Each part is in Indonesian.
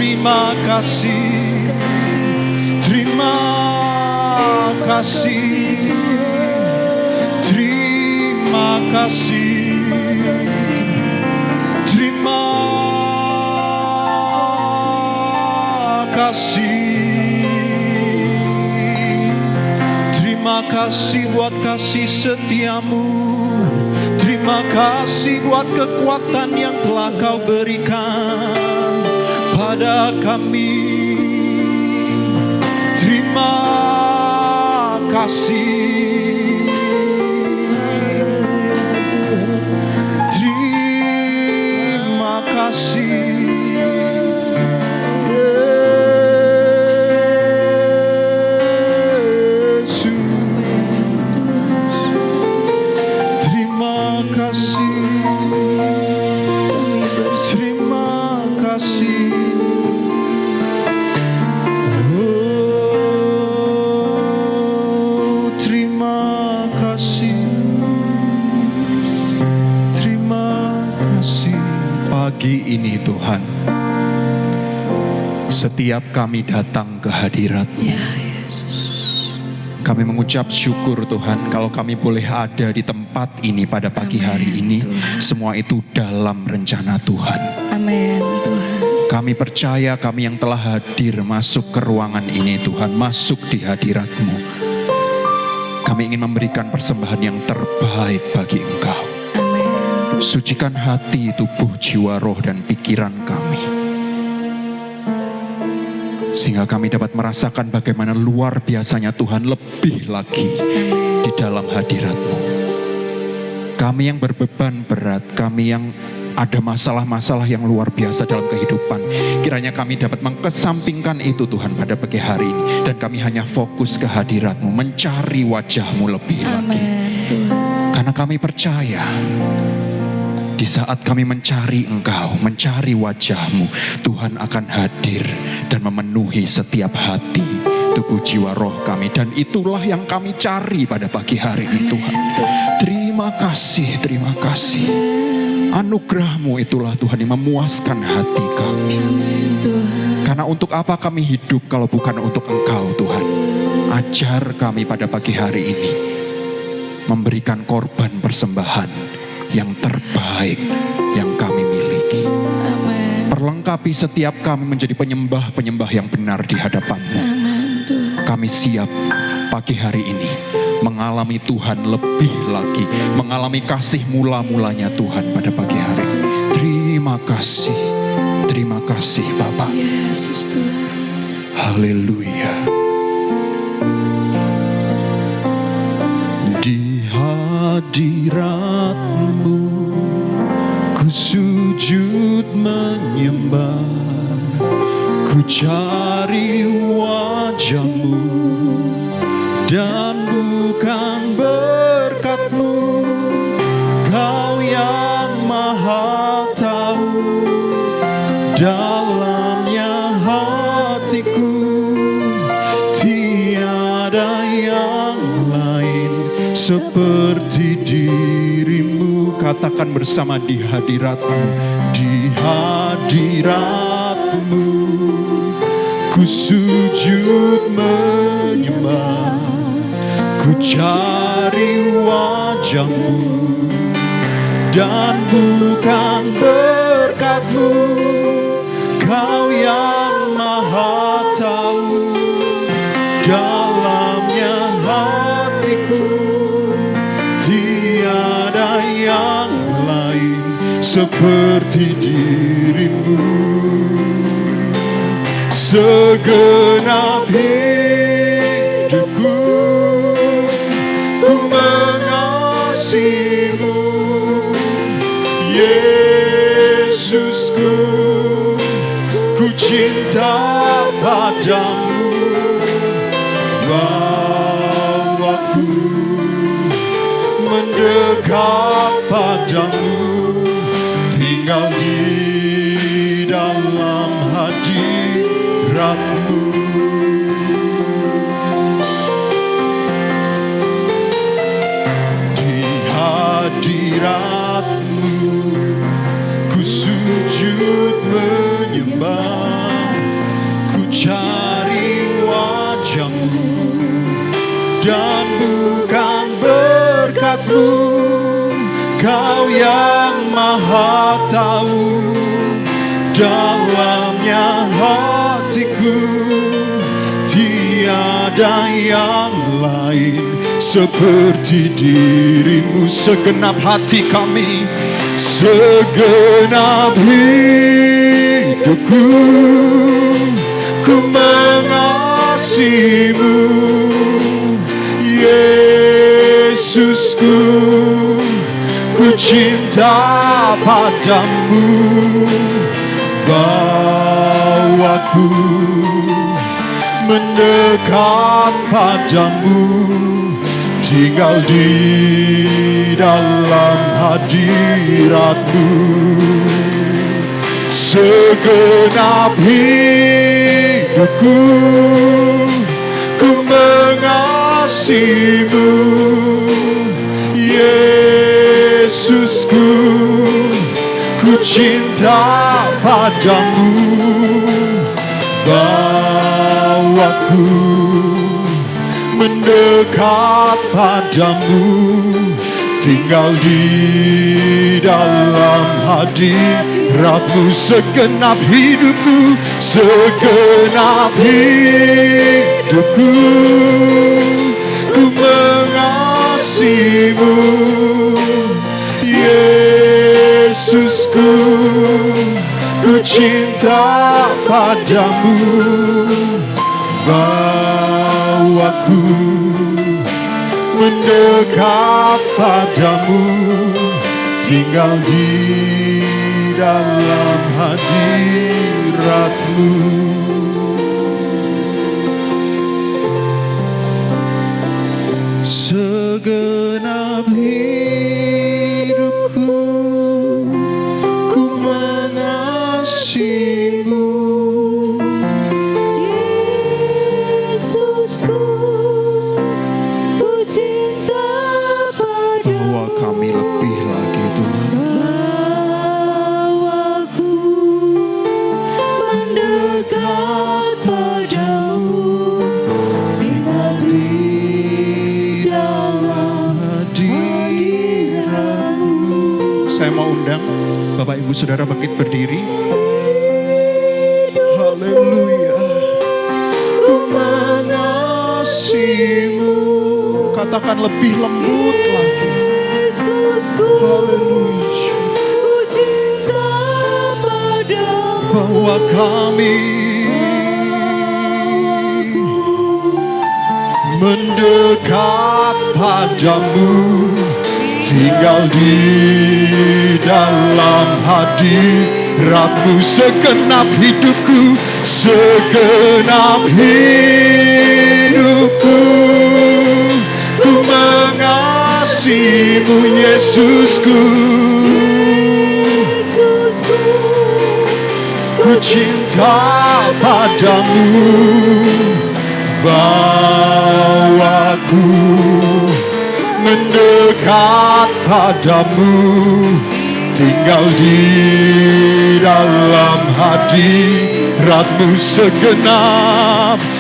Terima kasih, terima kasih, terima kasih, terima kasih. Terima kasih buat kasih setiamu. Terima kasih buat kekuatan yang telah kau berikan pada kami. Terima kasih, terima kasih. Pagi ini Tuhan, setiap kami datang ke hadirat-Mu, Ya Yesus, kami mengucap syukur Tuhan kalau kami boleh ada di tempat ini pada pagi hari ini. Tuhan. Semua itu dalam rencana Tuhan. Amin Tuhan. Kami percaya kami yang telah hadir masuk ke ruangan ini Tuhan, masuk di hadirat-Mu. Kami ingin memberikan persembahan yang terbaik bagi Engkau. Sucikan hati, tubuh, jiwa, roh, dan pikiran kami. Sehingga kami dapat merasakan bagaimana luar biasanya Tuhan lebih lagi di dalam hadirat-Mu. Kami yang berbeban berat, kami yang ada masalah-masalah yang luar biasa dalam kehidupan. Kiranya kami dapat mengesampingkan itu Tuhan pada pagi hari ini. Dan kami hanya fokus ke hadirat-Mu, mencari wajah-Mu lebih lagi. Karena kami percaya di saat kami mencari Engkau, mencari wajah-Mu, Tuhan akan hadir dan memenuhi setiap hati, tubuh, jiwa, roh kami. Dan itulah yang kami cari pada pagi hari ini Tuhan. Terima kasih, terima kasih. Anugerah-Mu itulah Tuhan yang memuaskan hati kami. Karena untuk apa kami hidup kalau bukan untuk Engkau Tuhan. Ajar kami pada pagi hari ini memberikan korban persembahan yang terbaik yang kami miliki. Amen. Perlengkapi setiap kami menjadi penyembah-penyembah yang benar di hadapan-Mu. Kami siap pagi hari ini mengalami Tuhan lebih lagi, mengalami kasih mula-mulanya Tuhan pada pagi hari. Terima kasih Bapa. Yesus Tuhan. Haleluya. Di hadirat-Mu ku sujud menyembah, ku cari wajah-Mu dan bukan berkat-Mu. Kau yang maha tahu dalamnya hatiku, tiada yang lain seperti dirimu. Katakan bersama, di hadirat-Mu, di hadirat-Mu ku sujud menyembah, ku cari wajah-Mu dan bukan berkat-Mu. Kau yang maha tahu dalamnya hatiku, tiada yang lain seperti dirimu. Segenap hidupku ku mengasihi-Mu, Yesusku, ku cinta padamu. Bawaku mendekat padamu, tinggal di dalam hadirat-Mu. Di hadirat-Mu ku sujud menyembah, dan bukan berkat-Mu. Kau yang maha tahu dalamnya hatiku, tiada yang lain seperti diri-Mu. Segenap hati kami, segenap hidupku, ku mengasihi-Mu, Yesusku. Ku cinta padamu, bawaku mendekat padamu, tinggal di dalam hadirat-Mu. Segenap hidupku, ku mengasihi-Mu, Yesusku. Ku cinta padamu, bawaku mendekat padamu, tinggal di dalam hadirat-Mu. Segenap hidupku, segenap hidupku, ku mengasihi-Mu, Yesusku. Ku cinta padamu, bawaku mendekat padamu, tinggal di dalam hadirat-Mu. Segenap hidupku, ku mengasihi-Mu, Yesusku. Ku cinta padamu, bawa kami lebih lagi Tuhan. bawaku mendekat padamu, tinggal di dalam hadirat-Mu. Saya mau undang Bapak Ibu Saudara bangkit berdiri. Haleluya. Ku mengasihi-Mu. Katakan lebih lembut lagi. Yesusku, Haleluya. ku cinta padamu, Bahwa kami mendekat padamu, tinggal di dalam hadirat-Mu. Segenap hidupku, segenap hidupku, ku mengasihi-Mu, Yesusku. Yesusku. Ku cinta padamu, bawaku mendekat padamu, tinggal di dalam hadirat-Mu.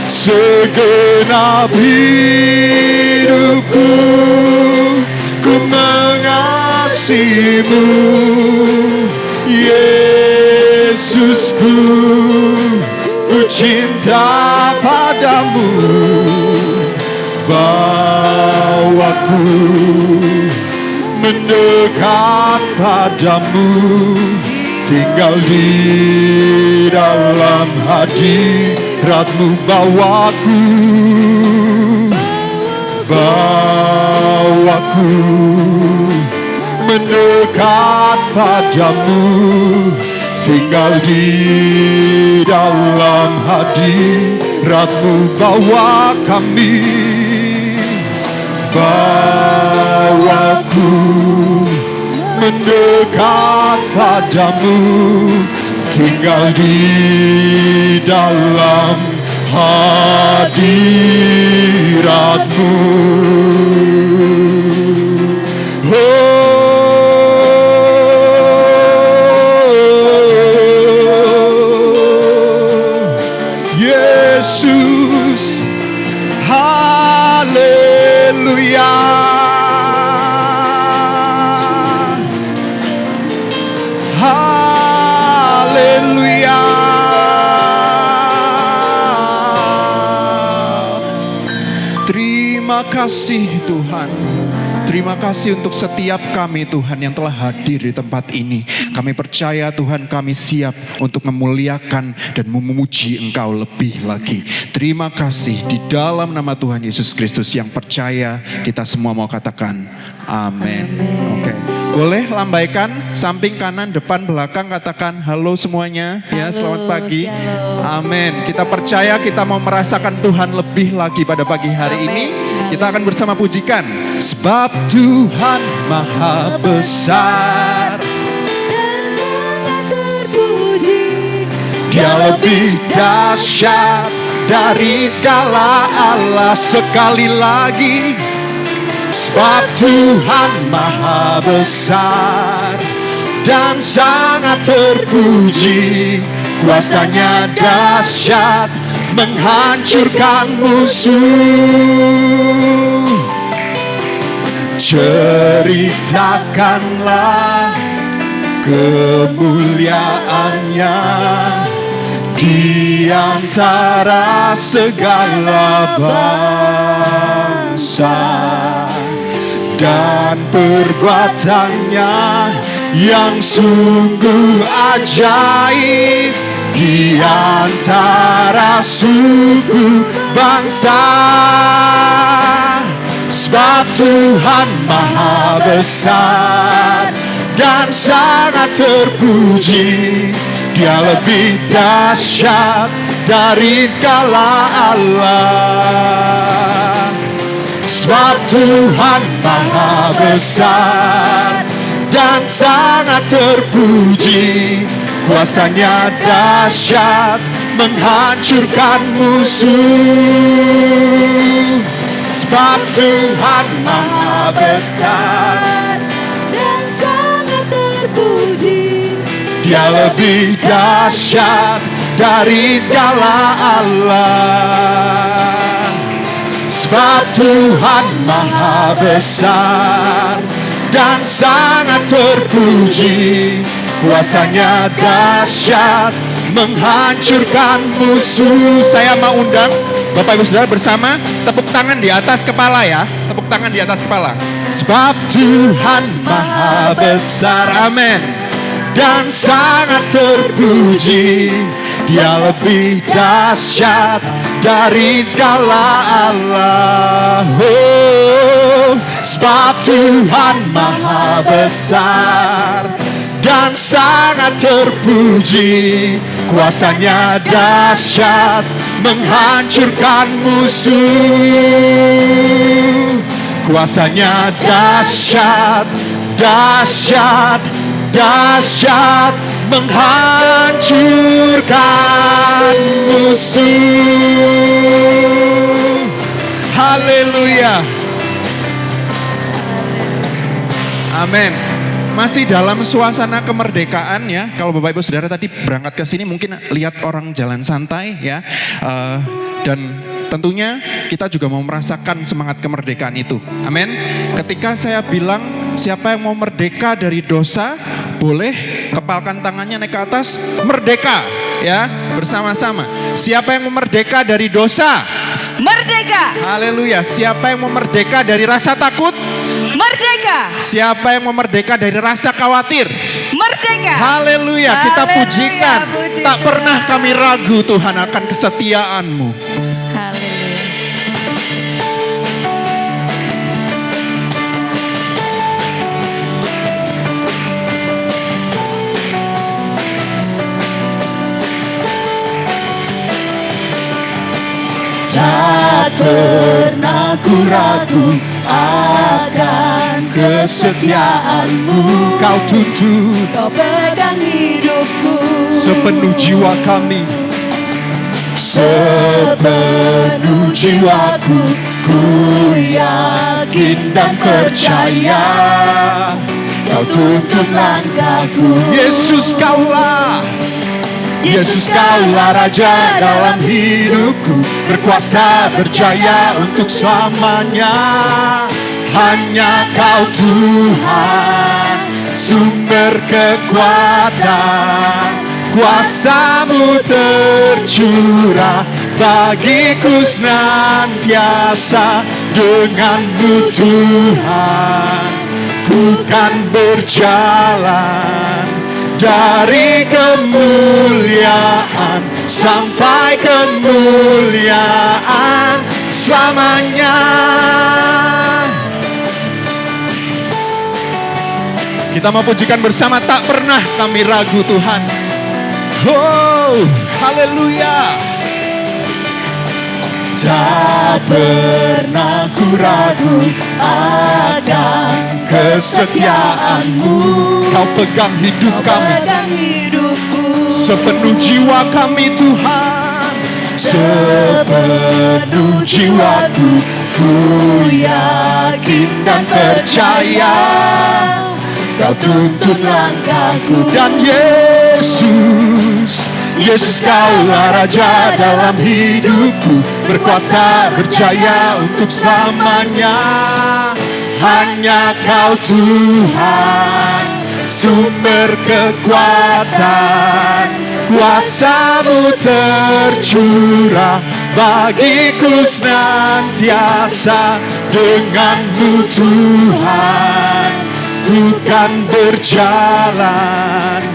Segenap hidupku, ku mengasihi-Mu, Yesusku. Ku cinta padamu, bawaku mendekat padamu, tinggal di dalam hadirat-Mu. Bawaku mendekat padamu, tinggal di dalam hadirat-Mu. Bawa kami, bawaku mendekat padamu, tinggal di dalam hadirat-Mu. Yesus, haleluya. Terima kasih Tuhan. Terima kasih untuk setiap kami Tuhan yang telah hadir di tempat ini. Kami percaya Tuhan kami siap untuk memuliakan dan memuji Engkau lebih lagi. Terima kasih di dalam nama Tuhan Yesus Kristus yang percaya kita semua mau katakan amin. Oke. Boleh lambaikan samping kanan, depan, belakang, katakan halo semuanya. Ya, selamat pagi. Amin. Kita percaya kita mau merasakan Tuhan lebih lagi pada pagi hari ini. Kita akan bersama pujikan. Sebab Tuhan Maha Besar dan sangat terpuji. Dia lebih dahsyat dari segala Allah. Sekali lagi. Sebab Tuhan Maha Besar dan sangat terpuji. Kuasanya dahsyat menghancurkan musuh. Ceritakanlah kemuliaannya di antara segala bangsa, dan perbuatannya yang sungguh ajaib di antara suku bangsa. Sebab Tuhan Maha Besar dan sangat terpuji. Dia lebih dahsyat dari segala Allah. Sebab Tuhan Maha Besar dan sangat terpuji. Kuasanya dahsyat menghancurkan musuh. Sebab Tuhan Maha Besar Dan sangat terpuji. Dia lebih dahsyat dari segala Allah. Sebab Tuhan Maha Besar dan sangat terpuji. Kuasanya dahsyat menghancurkan musuh. Saya mau undang Bapak Ibu Saudara bersama tepuk tangan di atas kepala ya. Tepuk tangan di atas kepala. Sebab Tuhan Maha Besar, amin, dan sangat terpuji. Dia lebih dahsyat dari segala Allah. Oh, sebab Tuhan Maha Besar dan sangat terpuji. Kuasanya dahsyat menghancurkan musuh. Kuasanya dahsyat, dahsyat, dahsyat menghancurkan musuh. Haleluya. Amin. Masih dalam suasana kemerdekaan ya. Kalau Bapak Ibu Saudara tadi berangkat ke sini mungkin lihat orang jalan santai ya. Dan tentunya kita juga mau merasakan semangat kemerdekaan itu. Amin. Ketika saya bilang siapa yang mau merdeka dari dosa, boleh kepalkan tangannya naik ke atas. Merdeka ya, bersama-sama. Siapa yang mau merdeka dari dosa? Merdeka. Haleluya. Siapa yang mau merdeka dari rasa takut? Merdeka. Siapa yang mau merdeka dari rasa khawatir? Merdeka. Haleluya, kita Haleluya, pujikan. puji Tak Tuhan. pernah kami ragu Tuhan akan kesetiaan-Mu. Haleluya. Tak pernah ku ragu akan kesetiaan-Mu. Kau tuntun Kau pegang hidupku sepenuh jiwa kami, sepenuh jiwaku. Ku yakin dan percaya Kau tuntun langkahku. Yesus Kaulah, Yesus Kaulah Raja dalam hidupku, berkuasa berjaya untuk selamanya. Hanya Kau Tuhan, sumber kekuatan, kuasa-Mu tercurah bagiku senantiasa Denganmu Tuhan, ku kan berjalan dari kemuliaan sampai kemuliaan selamanya. Kita mau pujikan bersama, tak pernah kami ragu Tuhan. Oh, haleluya. Tak pernah ku ragu akan kesetiaan-Mu. Kau pegang hidup kami, pegang hidupku. sepenuh jiwa kami Tuhan. Sepenuh jiwaku, ku yakin dan percaya Kau tuntun langkahku. Dan Yesus, Yesus Kaulah Raja dalam hidupku, berkuasa berjaya untuk selamanya. Hanya Kau Tuhan, sumber kekuatan, kuasa-Mu tercurah bagiku senantiasa. Dengan-Mu Tuhan, ku kan berjalan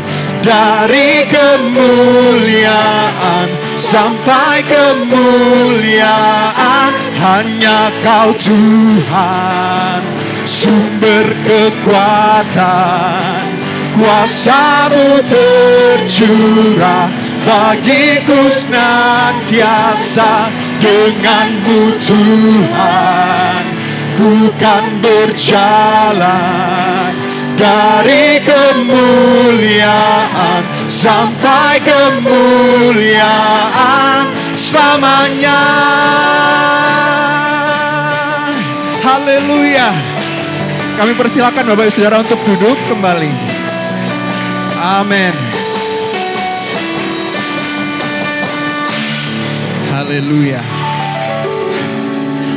dari kemuliaan sampai kemuliaan. Hanya Kau Tuhan, sumber kekuatan, kuasa-Mu tercurah bagiku senantiasa. Dengan-Mu Tuhan, ku kan berjalan dari kemuliaan sampai kemuliaan selamanya. Haleluya. Kami persilakan Bapak Ibu Saudara untuk duduk kembali. Amin. Haleluya.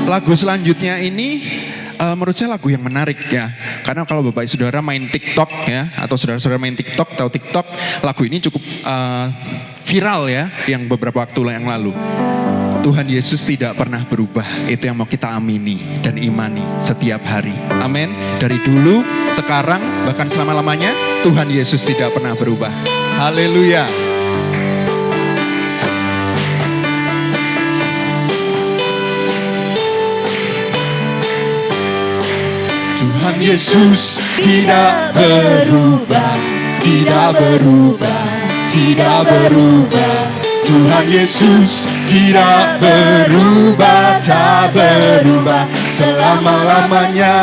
Lagu selanjutnya ini menurut saya lagu yang menarik ya. Karena kalau Bapak Saudara main TikTok ya, atau saudara-saudara main TikTok, tahu TikTok, lagu ini cukup viral ya, yang beberapa waktu yang lalu. Tuhan Yesus tidak pernah berubah. Itu yang mau kita amini dan imani setiap hari. Amin. Dari dulu, sekarang, bahkan selama-lamanya, Tuhan Yesus tidak pernah berubah. Haleluya. Tuhan Yesus tidak berubah, tidak berubah, tidak berubah. Tuhan Yesus tidak berubah, tak berubah selama-lamanya.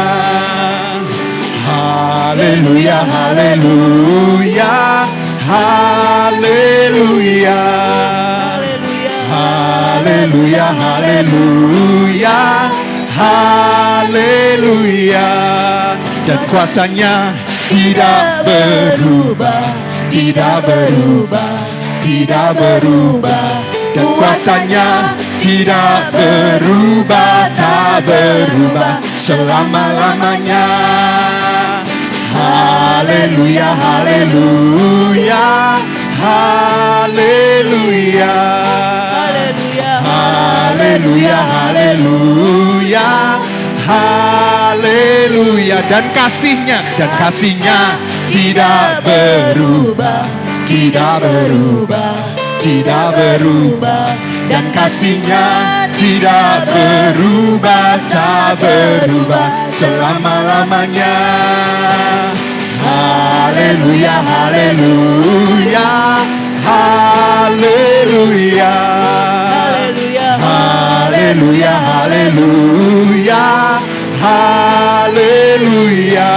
Haleluya, haleluya, haleluya, haleluya, haleluya, haleluya. Dan kuasanya tidak berubah, tidak berubah, tidak berubah. Dan kuasanya tidak berubah, tak berubah selama-lamanya. Haleluya, haleluya, haleluya, haleluya, haleluya, haleluya. Dan kasihnya tidak berubah, tidak berubah, tidak berubah. Dan kasihnya tidak berubah, tak berubah selama-lamanya. Haleluya, haleluya, haleluya, haleluya, haleluya, haleluya, haleluya,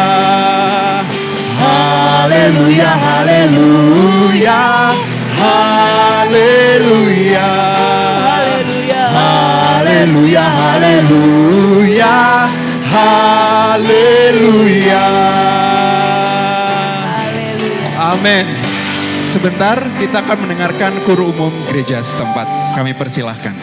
haleluya, haleluya, haleluya, haleluya, haleluya. Amin. Sebentar kita akan mendengarkan kuru umum gereja setempat. Kami persilahkan.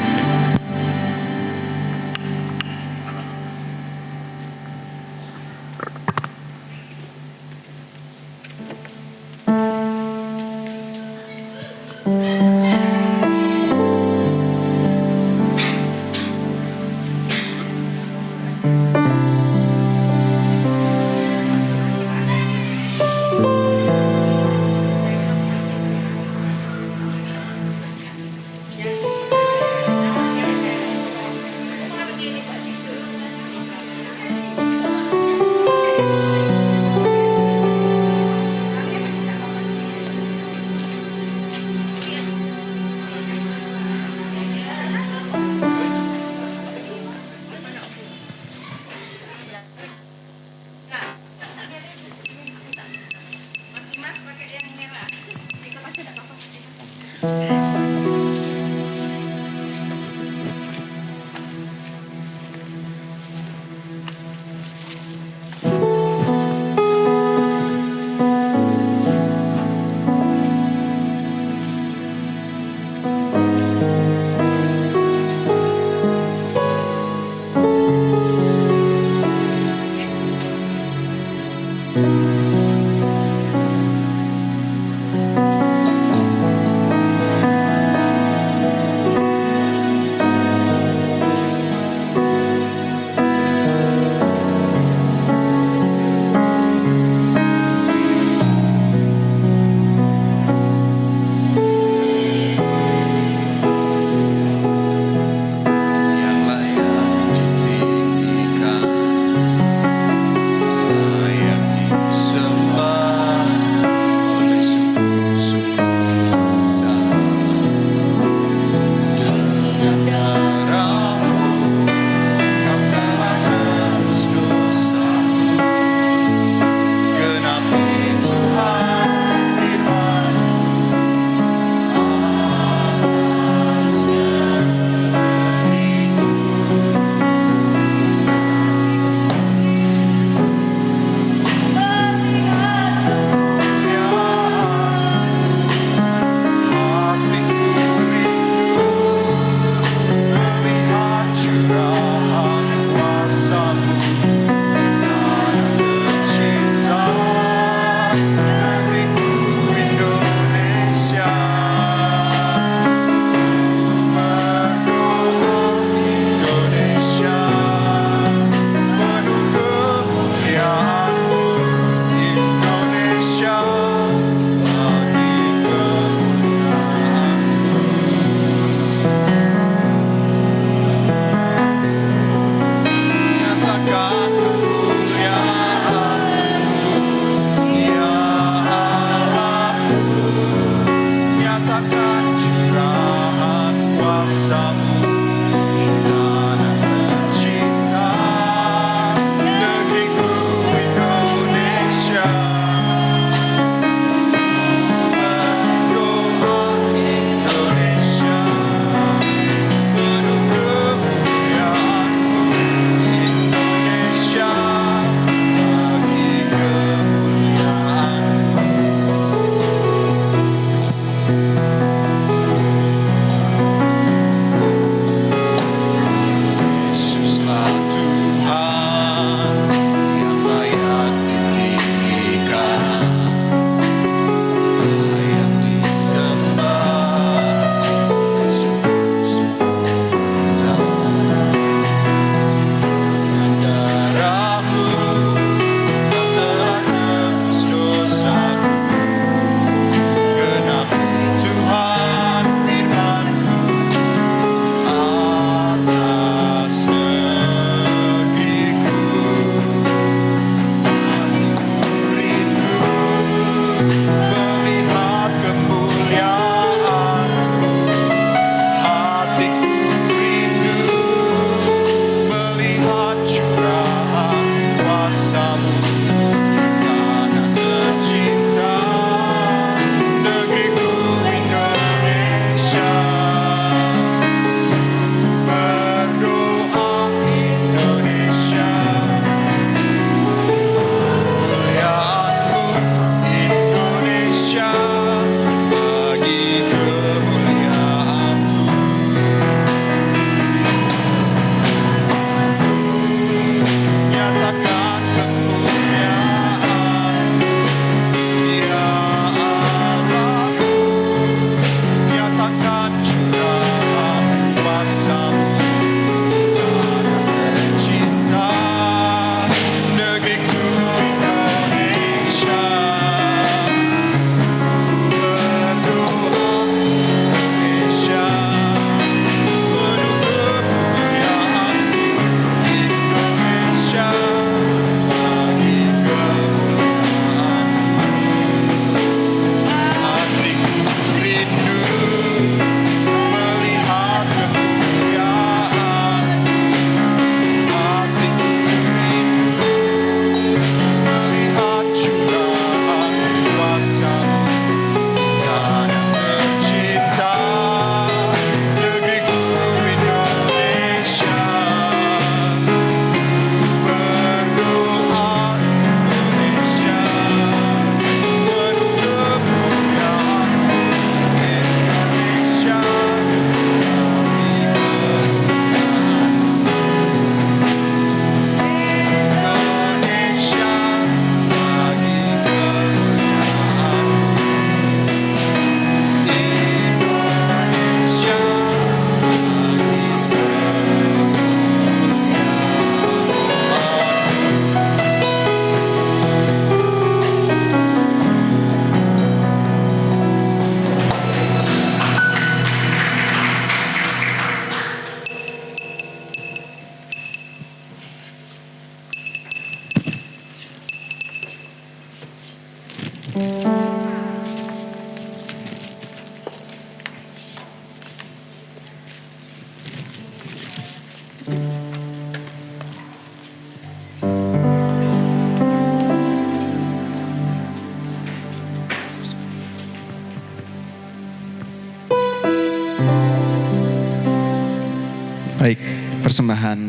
persembahan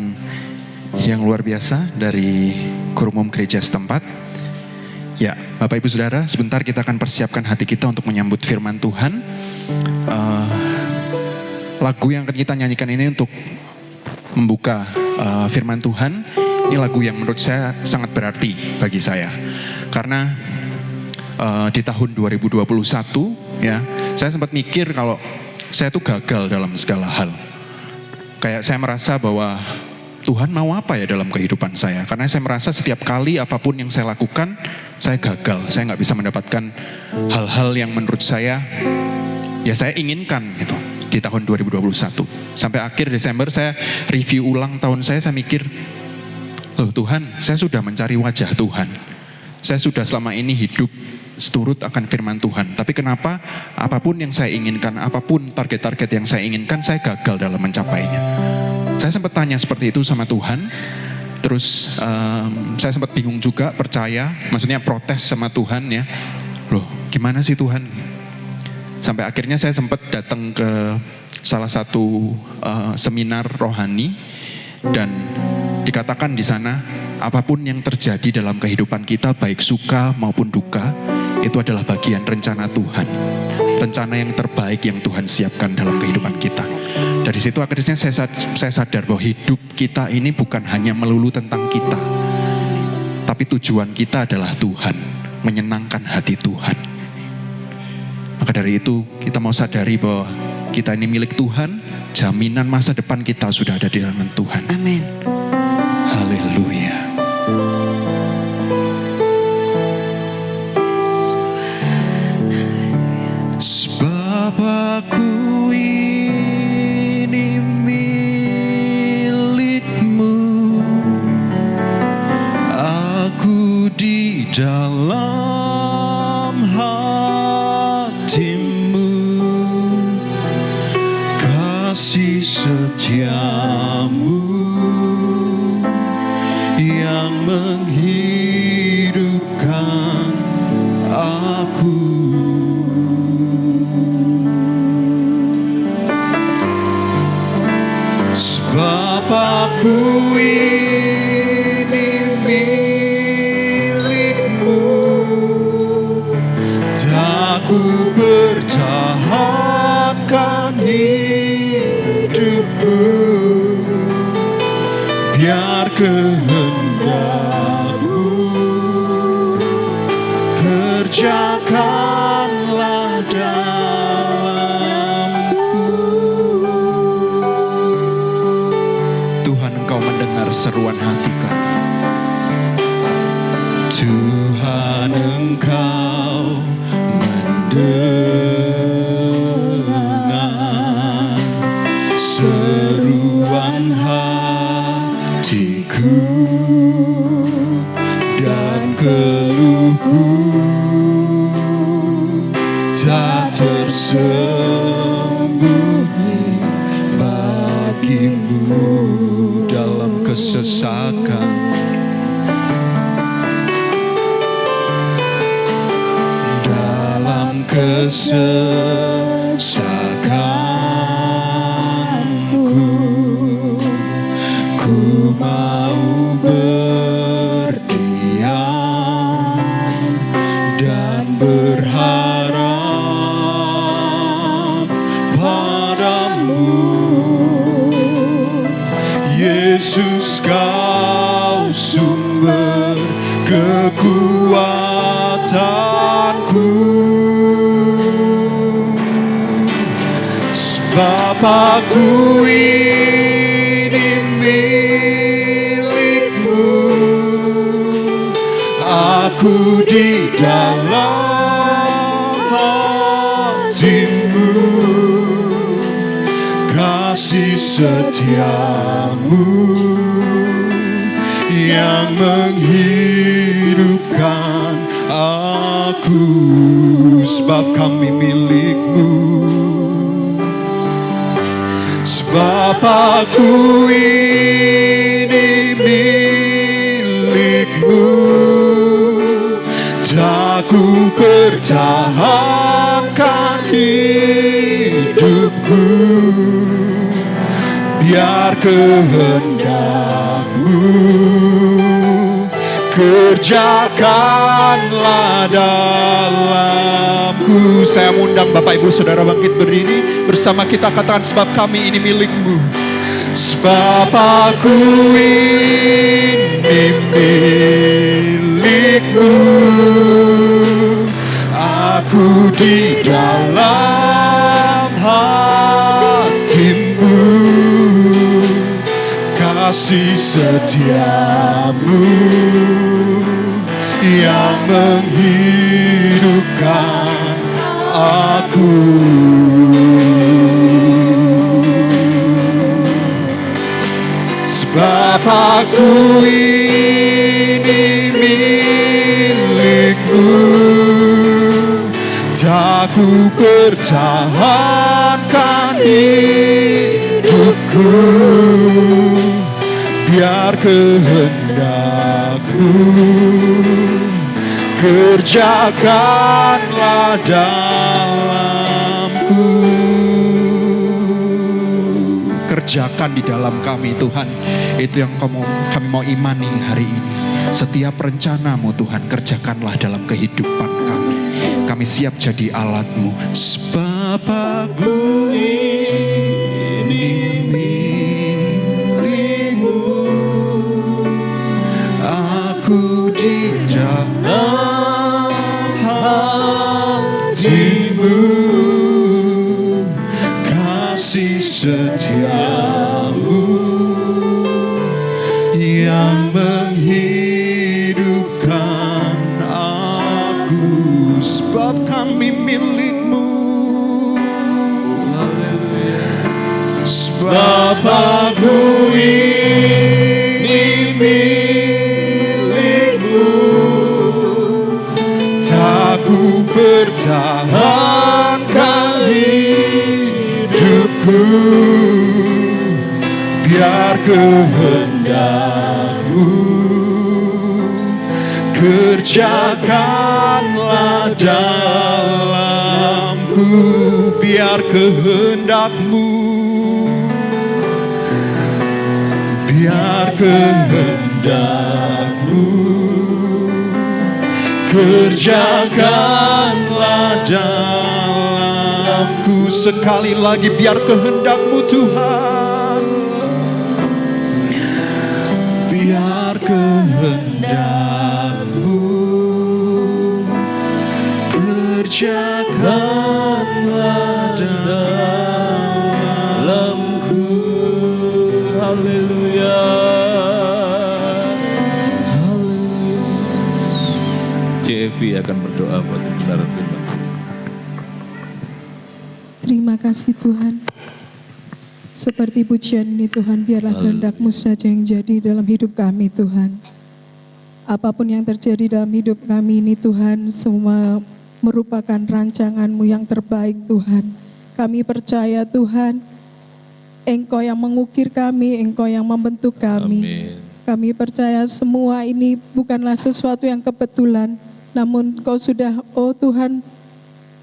yang luar biasa dari Guru Umum Gereja setempat. Ya, Bapak Ibu Saudara, sebentar kita akan persiapkan hati kita untuk menyambut firman Tuhan. Lagu yang akan kita nyanyikan ini untuk membuka firman Tuhan. Ini lagu yang menurut saya sangat berarti bagi saya. Karena di tahun 2021 ya, saya sempat mikir kalau saya tuh gagal dalam segala hal. Kayak saya merasa bahwa Tuhan mau apa ya dalam kehidupan saya. Karena saya merasa setiap kali apapun yang saya lakukan, saya gagal. Saya gak bisa mendapatkan hal-hal yang menurut saya, ya saya inginkan gitu di tahun 2021. Sampai akhir Desember saya review ulang tahun saya mikir, loh Tuhan, saya sudah mencari wajah Tuhan. Saya sudah selama ini hidup seturut akan firman Tuhan. Tapi kenapa apapun yang saya inginkan, apapun target-target yang saya inginkan, saya gagal dalam mencapainya. Saya sempat tanya seperti itu sama Tuhan. Terus saya sempat bingung juga, percaya, maksudnya protes sama Tuhan ya. Loh gimana sih Tuhan? Sampai akhirnya saya sempat datang ke salah satu seminar rohani. Dan dikatakan di sana, apapun yang terjadi dalam kehidupan kita, baik suka maupun duka, itu adalah bagian rencana Tuhan. Rencana yang terbaik yang Tuhan siapkan dalam kehidupan kita. Dari situ akhirnya saya sadar bahwa hidup kita ini bukan hanya melulu tentang kita, tapi tujuan kita adalah Tuhan, menyenangkan hati Tuhan. Maka dari itu kita mau sadari bahwa kita ini milik Tuhan, jaminan masa depan kita sudah ada di dalam Tuhan. Amin. Haleluya. Sebab aku ini milikmu, aku di dalam hatimu, kasih setiamu yang menghidupkan aku. Sebab aku ini milikmu, tak ku pertahankan hidupku, biar kehendakmu kerjakanlah dalamku. Tuhan, Engkau mendengar seruan hati kami. Tuhan, Engkau mendengar seruan hatiku dan keluhku, tak tersembunyi bagimu dalam kesesakan. Dalam kesesakanku, ku mau berdiam dan berharap padamu. Yesus, Kau sumber kekuatanku. Sebab aku ini milikmu, aku di dalam hatimu, kasih setiamu yang menghidupkan aku. Sebab kami milikmu, sebab aku ini milikmu, tak ku pertahankan hidupku, biar kehendak-Mu kerjakanlah dalamku. Saya mengundang Bapak Ibu Saudara bangkit berdiri bersama kita, katakan, sebab kami ini milik-Mu. Sebab aku ini milik-Mu, aku di dalam hati-Mu, kasih setia-Mu yang menghidupkan aku. Sebab aku ini milik-Mu, tak ku pertahankan hidupku, biar kehendak-Mu kerjakanlah dalamku. Kerjakan di dalam kami Tuhan, itu yang kami mau imani hari ini. Setiap rencana-Mu Tuhan, kerjakanlah dalam kehidupan kami. Kami siap jadi alat-Mu. Sebab aku ini milik-Mu, aku di dalam hati-Mu, kasih setia-Mu yang menghidupkan aku. Sebab kami milik-Mu, sebab aku ini milik-Mu, tak ku pertahankan hidupku, biar kehendak-Mu kerjakanlah dalamku. Biar kehendak-Mu, biar kehendak-Mu kerjakanlah dalamku. Sekali lagi, biar kehendak-Mu Tuhan, biar kehendak-Mu kerjakanlah dalamku. Haleluya. JFI akan berdoa buat kebenaran firman. Terima kasih Tuhan. Seperti pujian ini Tuhan, biarlah kehendak-Mu saja yang jadi dalam hidup kami Tuhan. Apapun yang terjadi dalam hidup kami ini Tuhan, semua merupakan rancangan-Mu yang terbaik Tuhan. Kami percaya Tuhan, Engkau yang mengukir kami, Engkau yang membentuk kami. Amin. Kami percaya semua ini bukanlah sesuatu yang kebetulan, namun Kau sudah, oh Tuhan,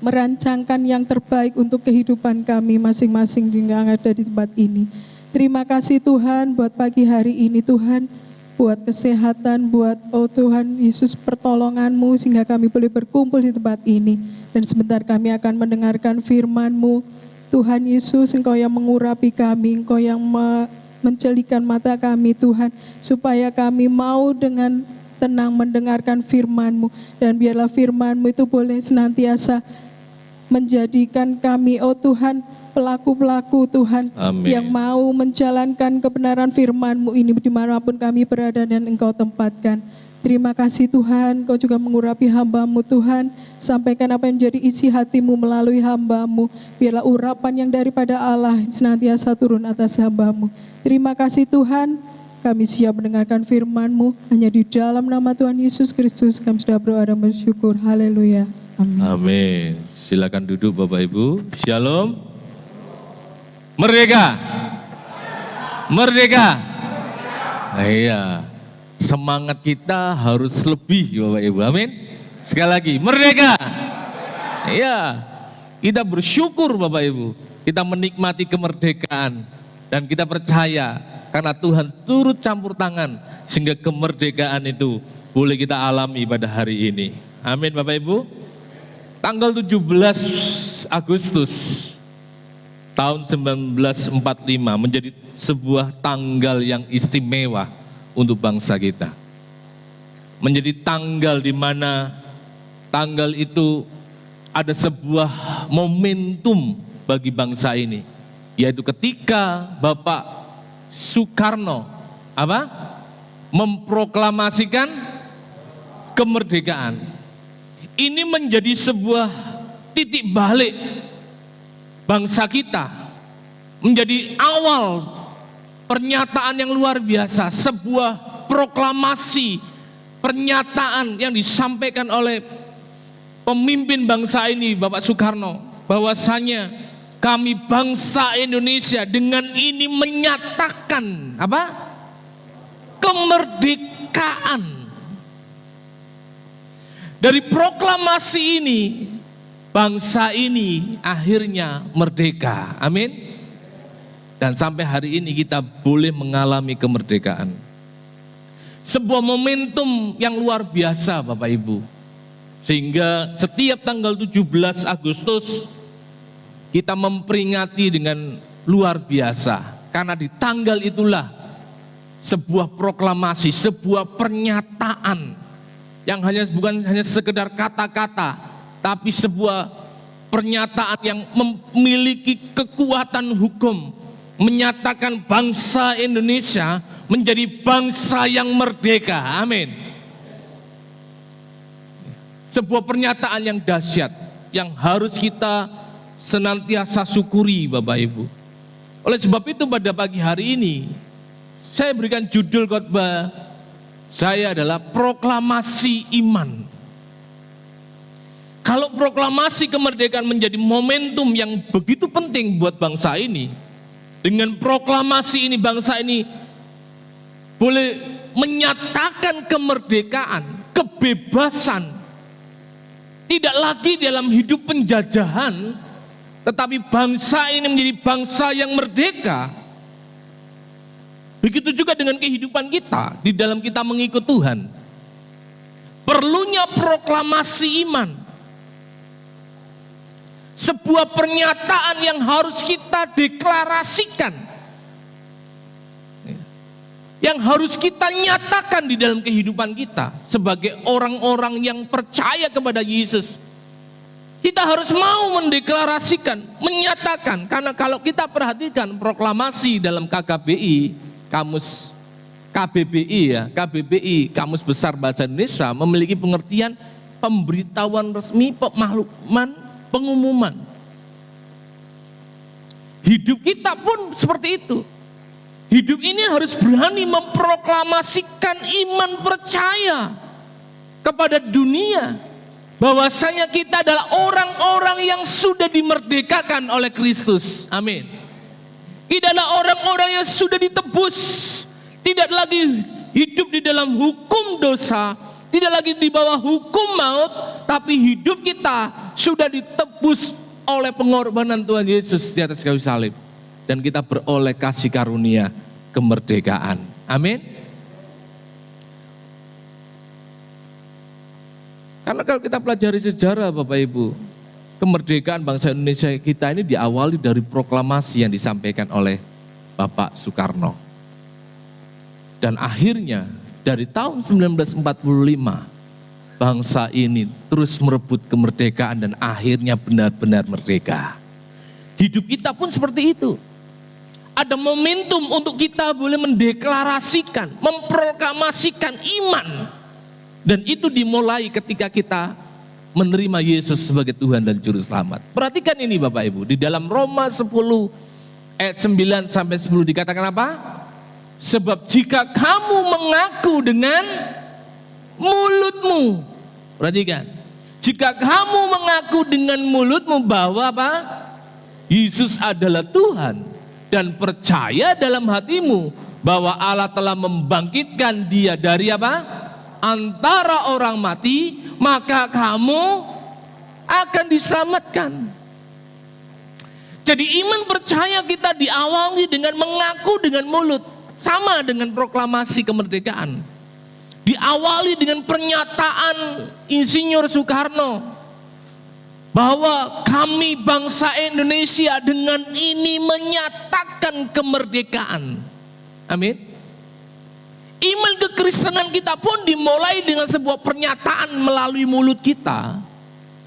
merancangkan yang terbaik untuk kehidupan kami masing-masing yang ada di tempat ini. Terima kasih Tuhan buat pagi hari ini Tuhan, buat kesehatan, buat oh Tuhan Yesus pertolongan-Mu sehingga kami boleh berkumpul di tempat ini. Dan sebentar kami akan mendengarkan firman-Mu. Tuhan Yesus, Engkau yang mengurapi kami, Engkau yang mencelikan mata kami Tuhan, supaya kami mau dengan tenang mendengarkan firman-Mu. Dan biarlah firman-Mu itu boleh senantiasa menjadikan kami, oh Tuhan, pelaku-pelaku Tuhan, Amin. yang mau menjalankan kebenaran firman-Mu ini dimanapun kami berada dan Engkau tempatkan. Terima kasih Tuhan, Kau juga mengurapi hamba-Mu Tuhan, sampaikan apa yang menjadi isi hati-Mu melalui hamba-Mu. Biarlah urapan yang daripada Allah senantiasa turun atas hamba-Mu. Terima kasih Tuhan, kami siap mendengarkan firman-Mu, hanya di dalam nama Tuhan Yesus Kristus kami sudah berdoa dan bersyukur. Haleluya. Amin. Amin. Silakan duduk Bapak Ibu. Shalom. Merdeka. Merdeka. Iya. Semangat kita harus lebih Bapak Ibu. Amin. Sekali lagi, merdeka. Iya. Kita bersyukur Bapak Ibu. Kita menikmati kemerdekaan. Dan kita percaya karena Tuhan turut campur tangan sehingga kemerdekaan itu boleh kita alami pada hari ini. Amin Bapak Ibu. Tanggal 17 Agustus tahun 1945 menjadi sebuah tanggal yang istimewa untuk bangsa kita. Menjadi tanggal di mana tanggal itu ada sebuah momentum bagi bangsa ini, yaitu ketika Bapak Soekarno memproklamasikan kemerdekaan. Ini menjadi sebuah titik balik bangsa kita, menjadi awal pernyataan yang luar biasa, sebuah proklamasi, pernyataan yang disampaikan oleh pemimpin bangsa ini, Bapak Soekarno, bahwasanya kami bangsa Indonesia dengan ini menyatakan kemerdekaan. Dari proklamasi ini, bangsa ini akhirnya merdeka. Amin. Dan sampai hari ini kita boleh mengalami kemerdekaan. Sebuah momentum yang luar biasa Bapak Ibu. Sehingga setiap tanggal 17 Agustus kita memperingati dengan luar biasa. Karena di tanggal itulah sebuah proklamasi, sebuah pernyataan yang bukan hanya sekedar kata-kata, tapi sebuah pernyataan yang memiliki kekuatan hukum, menyatakan bangsa Indonesia menjadi bangsa yang merdeka. Amin. Sebuah pernyataan yang dahsyat, yang harus kita senantiasa syukuri Bapak Ibu. Oleh sebab itu pada pagi hari ini, saya berikan judul khotbah saya adalah proklamasi iman. Kalau proklamasi kemerdekaan menjadi momentum yang begitu penting buat bangsa ini, dengan proklamasi ini bangsa ini boleh menyatakan kemerdekaan, kebebasan, tidak lagi dalam hidup penjajahan, tetapi bangsa ini menjadi bangsa yang merdeka. Begitu juga dengan kehidupan kita di dalam kita mengikut Tuhan. Perlunya proklamasi iman. Sebuah pernyataan yang harus kita deklarasikan. Yang harus kita nyatakan di dalam kehidupan kita sebagai orang-orang yang percaya kepada Yesus. Kita harus mau mendeklarasikan, menyatakan. Karena kalau kita perhatikan proklamasi dalam KKBI, Kamus KBBI KBBI Kamus Besar Bahasa Indonesia memiliki pengertian pemberitahuan resmi, pemakluman, pengumuman. Hidup kita pun seperti itu. Hidup ini harus berani memproklamasikan iman percaya kepada dunia bahwasanya kita adalah orang-orang yang sudah dimerdekakan oleh Kristus. Amin. Kita adalah orang-orang yang sudah ditebus, tidak lagi hidup di dalam hukum dosa, tidak lagi di bawah hukum maut, tapi hidup kita sudah ditebus oleh pengorbanan Tuhan Yesus di atas kayu salib. Dan kita beroleh kasih karunia kemerdekaan. Amin. Karena kalau kita pelajari sejarah Bapak Ibu, kemerdekaan bangsa Indonesia kita ini diawali dari proklamasi yang disampaikan oleh Bapak Soekarno. Dan akhirnya dari tahun 1945 bangsa ini terus merebut kemerdekaan dan akhirnya benar-benar merdeka. Hidup kita pun seperti itu. Ada momentum untuk kita boleh mendeklarasikan, memproklamasikan iman. Dan itu dimulai ketika kita menerima Yesus sebagai Tuhan dan Juru Selamat. Perhatikan ini Bapak Ibu, di dalam Roma 10 ayat 9 sampai 10 dikatakan apa? Sebab jika kamu mengaku dengan mulutmu, perhatikan, jika kamu mengaku dengan mulutmu bahwa apa? Yesus adalah Tuhan dan percaya dalam hatimu bahwa Allah telah membangkitkan dia dari apa? Antara orang mati, maka kamu akan diselamatkan. Jadi iman percaya kita diawali dengan mengaku dengan mulut. Sama dengan proklamasi kemerdekaan. Diawali dengan pernyataan Insinyur Soekarno bahwa kami bangsa Indonesia dengan ini menyatakan kemerdekaan. Amin. Iman kekristenan kita pun dimulai dengan sebuah pernyataan melalui mulut kita,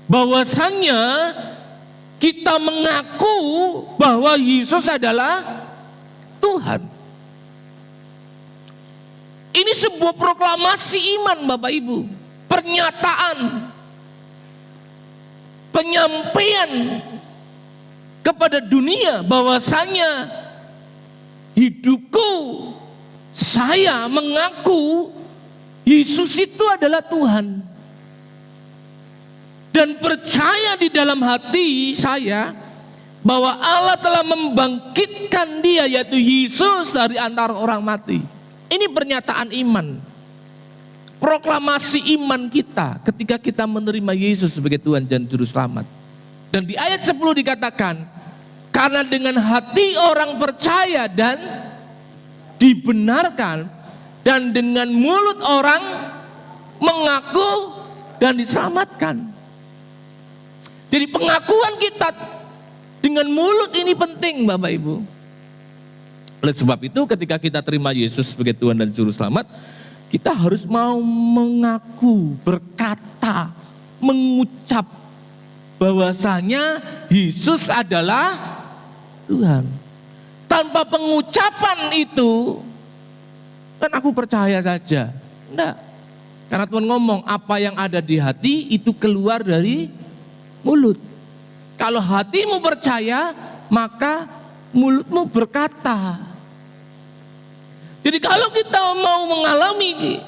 bahwasannya kita mengaku bahwa Yesus adalah Tuhan. Ini sebuah proklamasi iman, Bapak Ibu. Pernyataan, penyampaian kepada dunia bahwasanya hidupku, saya mengaku Yesus itu adalah Tuhan. Dan percaya di dalam hati saya bahwa Allah telah membangkitkan dia, yaitu Yesus, dari antara orang mati. Ini pernyataan iman, proklamasi iman kita ketika kita menerima Yesus sebagai Tuhan dan Juru Selamat. Dan di ayat 10 dikatakan, karena dengan hati orang percaya dan dibenarkan, dan dengan mulut orang mengaku dan diselamatkan. Jadi pengakuan kita dengan mulut ini penting, Bapak Ibu. Oleh sebab itu ketika kita terima Yesus sebagai Tuhan dan Juru Selamat, kita harus mau mengaku, berkata, mengucap bahwasanya Yesus adalah Tuhan. Tanpa pengucapan itu, kan aku percaya saja. Enggak. Karena Tuhan ngomong, apa yang ada di hati itu keluar dari mulut. Kalau hatimu percaya, maka mulutmu berkata. Jadi kalau kita mau mengalami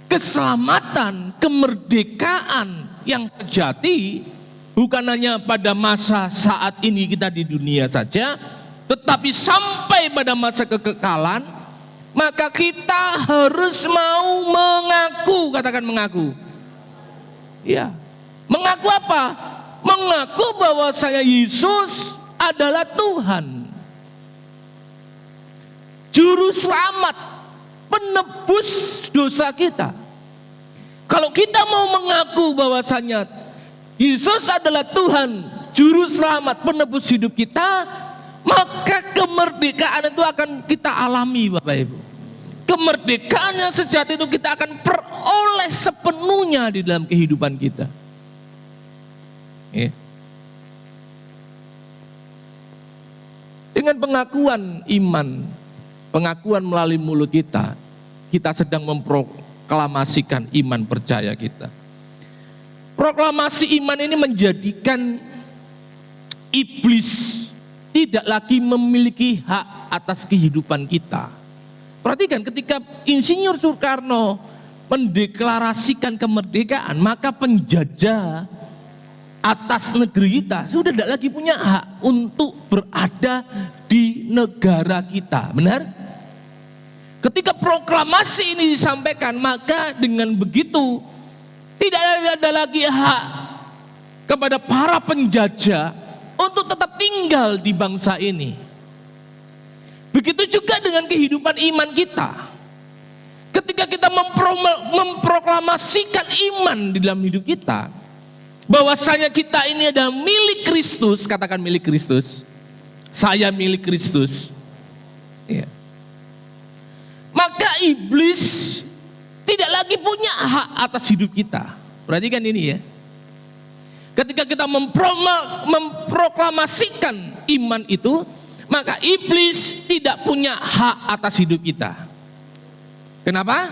keselamatan, kemerdekaan yang sejati, bukan hanya pada masa saat ini kita di dunia saja, tetapi sampai pada masa kekekalan, maka kita harus mau mengaku, katakan mengaku. Ya, mengaku apa? Mengaku bahwa saya Yesus adalah Tuhan, Juru Selamat, penebus dosa kita. Kalau kita mau mengaku bahwasanya Yesus adalah Tuhan, Juru Selamat, penebus hidup kita, maka kemerdekaan itu akan kita alami, Bapak Ibu. Kemerdekaan yang sejati itu kita akan peroleh sepenuhnya di dalam kehidupan kita. Dengan pengakuan iman, pengakuan melalui mulut kita, kita sedang memproklamasikan iman percaya kita. Proklamasi iman ini menjadikan iblis tidak lagi memiliki hak atas kehidupan kita. Perhatikan ketika Insinyur Soekarno mendeklarasikan kemerdekaan, maka penjajah atas negeri kita sudah tidak lagi punya hak untuk berada di negara kita. Benar? Ketika proklamasi ini disampaikan, maka dengan begitu tidak ada lagi hak kepada para penjajah untuk tetap tinggal di bangsa ini. Begitu juga dengan kehidupan iman kita. Ketika kita memproklamasikan iman di dalam hidup kita, bahwasanya kita ini adalah milik Kristus, katakan milik Kristus. Saya milik Kristus. Ya. Maka iblis tidak lagi punya hak atas hidup kita. Perhatikan ini ya. Ketika kita memproklamasikan iman itu, maka iblis tidak punya hak atas hidup kita. Kenapa?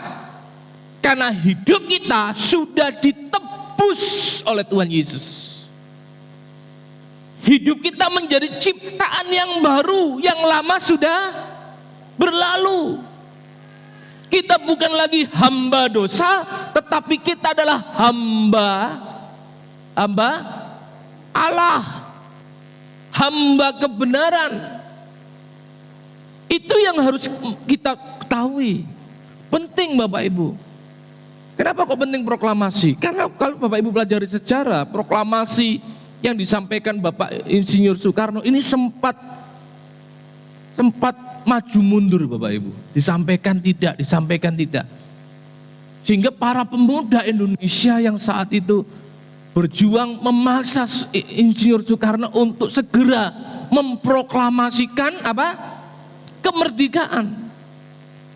Karena hidup kita sudah ditebus oleh Tuhan Yesus. Hidup kita menjadi ciptaan yang baru, yang lama sudah berlalu. Kita bukan lagi hamba dosa, tetapi kita adalah hamba Allah, hamba kebenaran. Itu yang harus kita ketahui. Penting Bapak Ibu. Kenapa kok penting proklamasi? Karena kalau Bapak Ibu pelajari sejarah, proklamasi yang disampaikan Bapak Insinyur Soekarno ini sempat maju mundur Bapak Ibu. Disampaikan tidak. Sehingga para pemuda Indonesia yang saat itu berjuang memaksa Insinyur Soekarno untuk segera memproklamasikan kemerdekaan.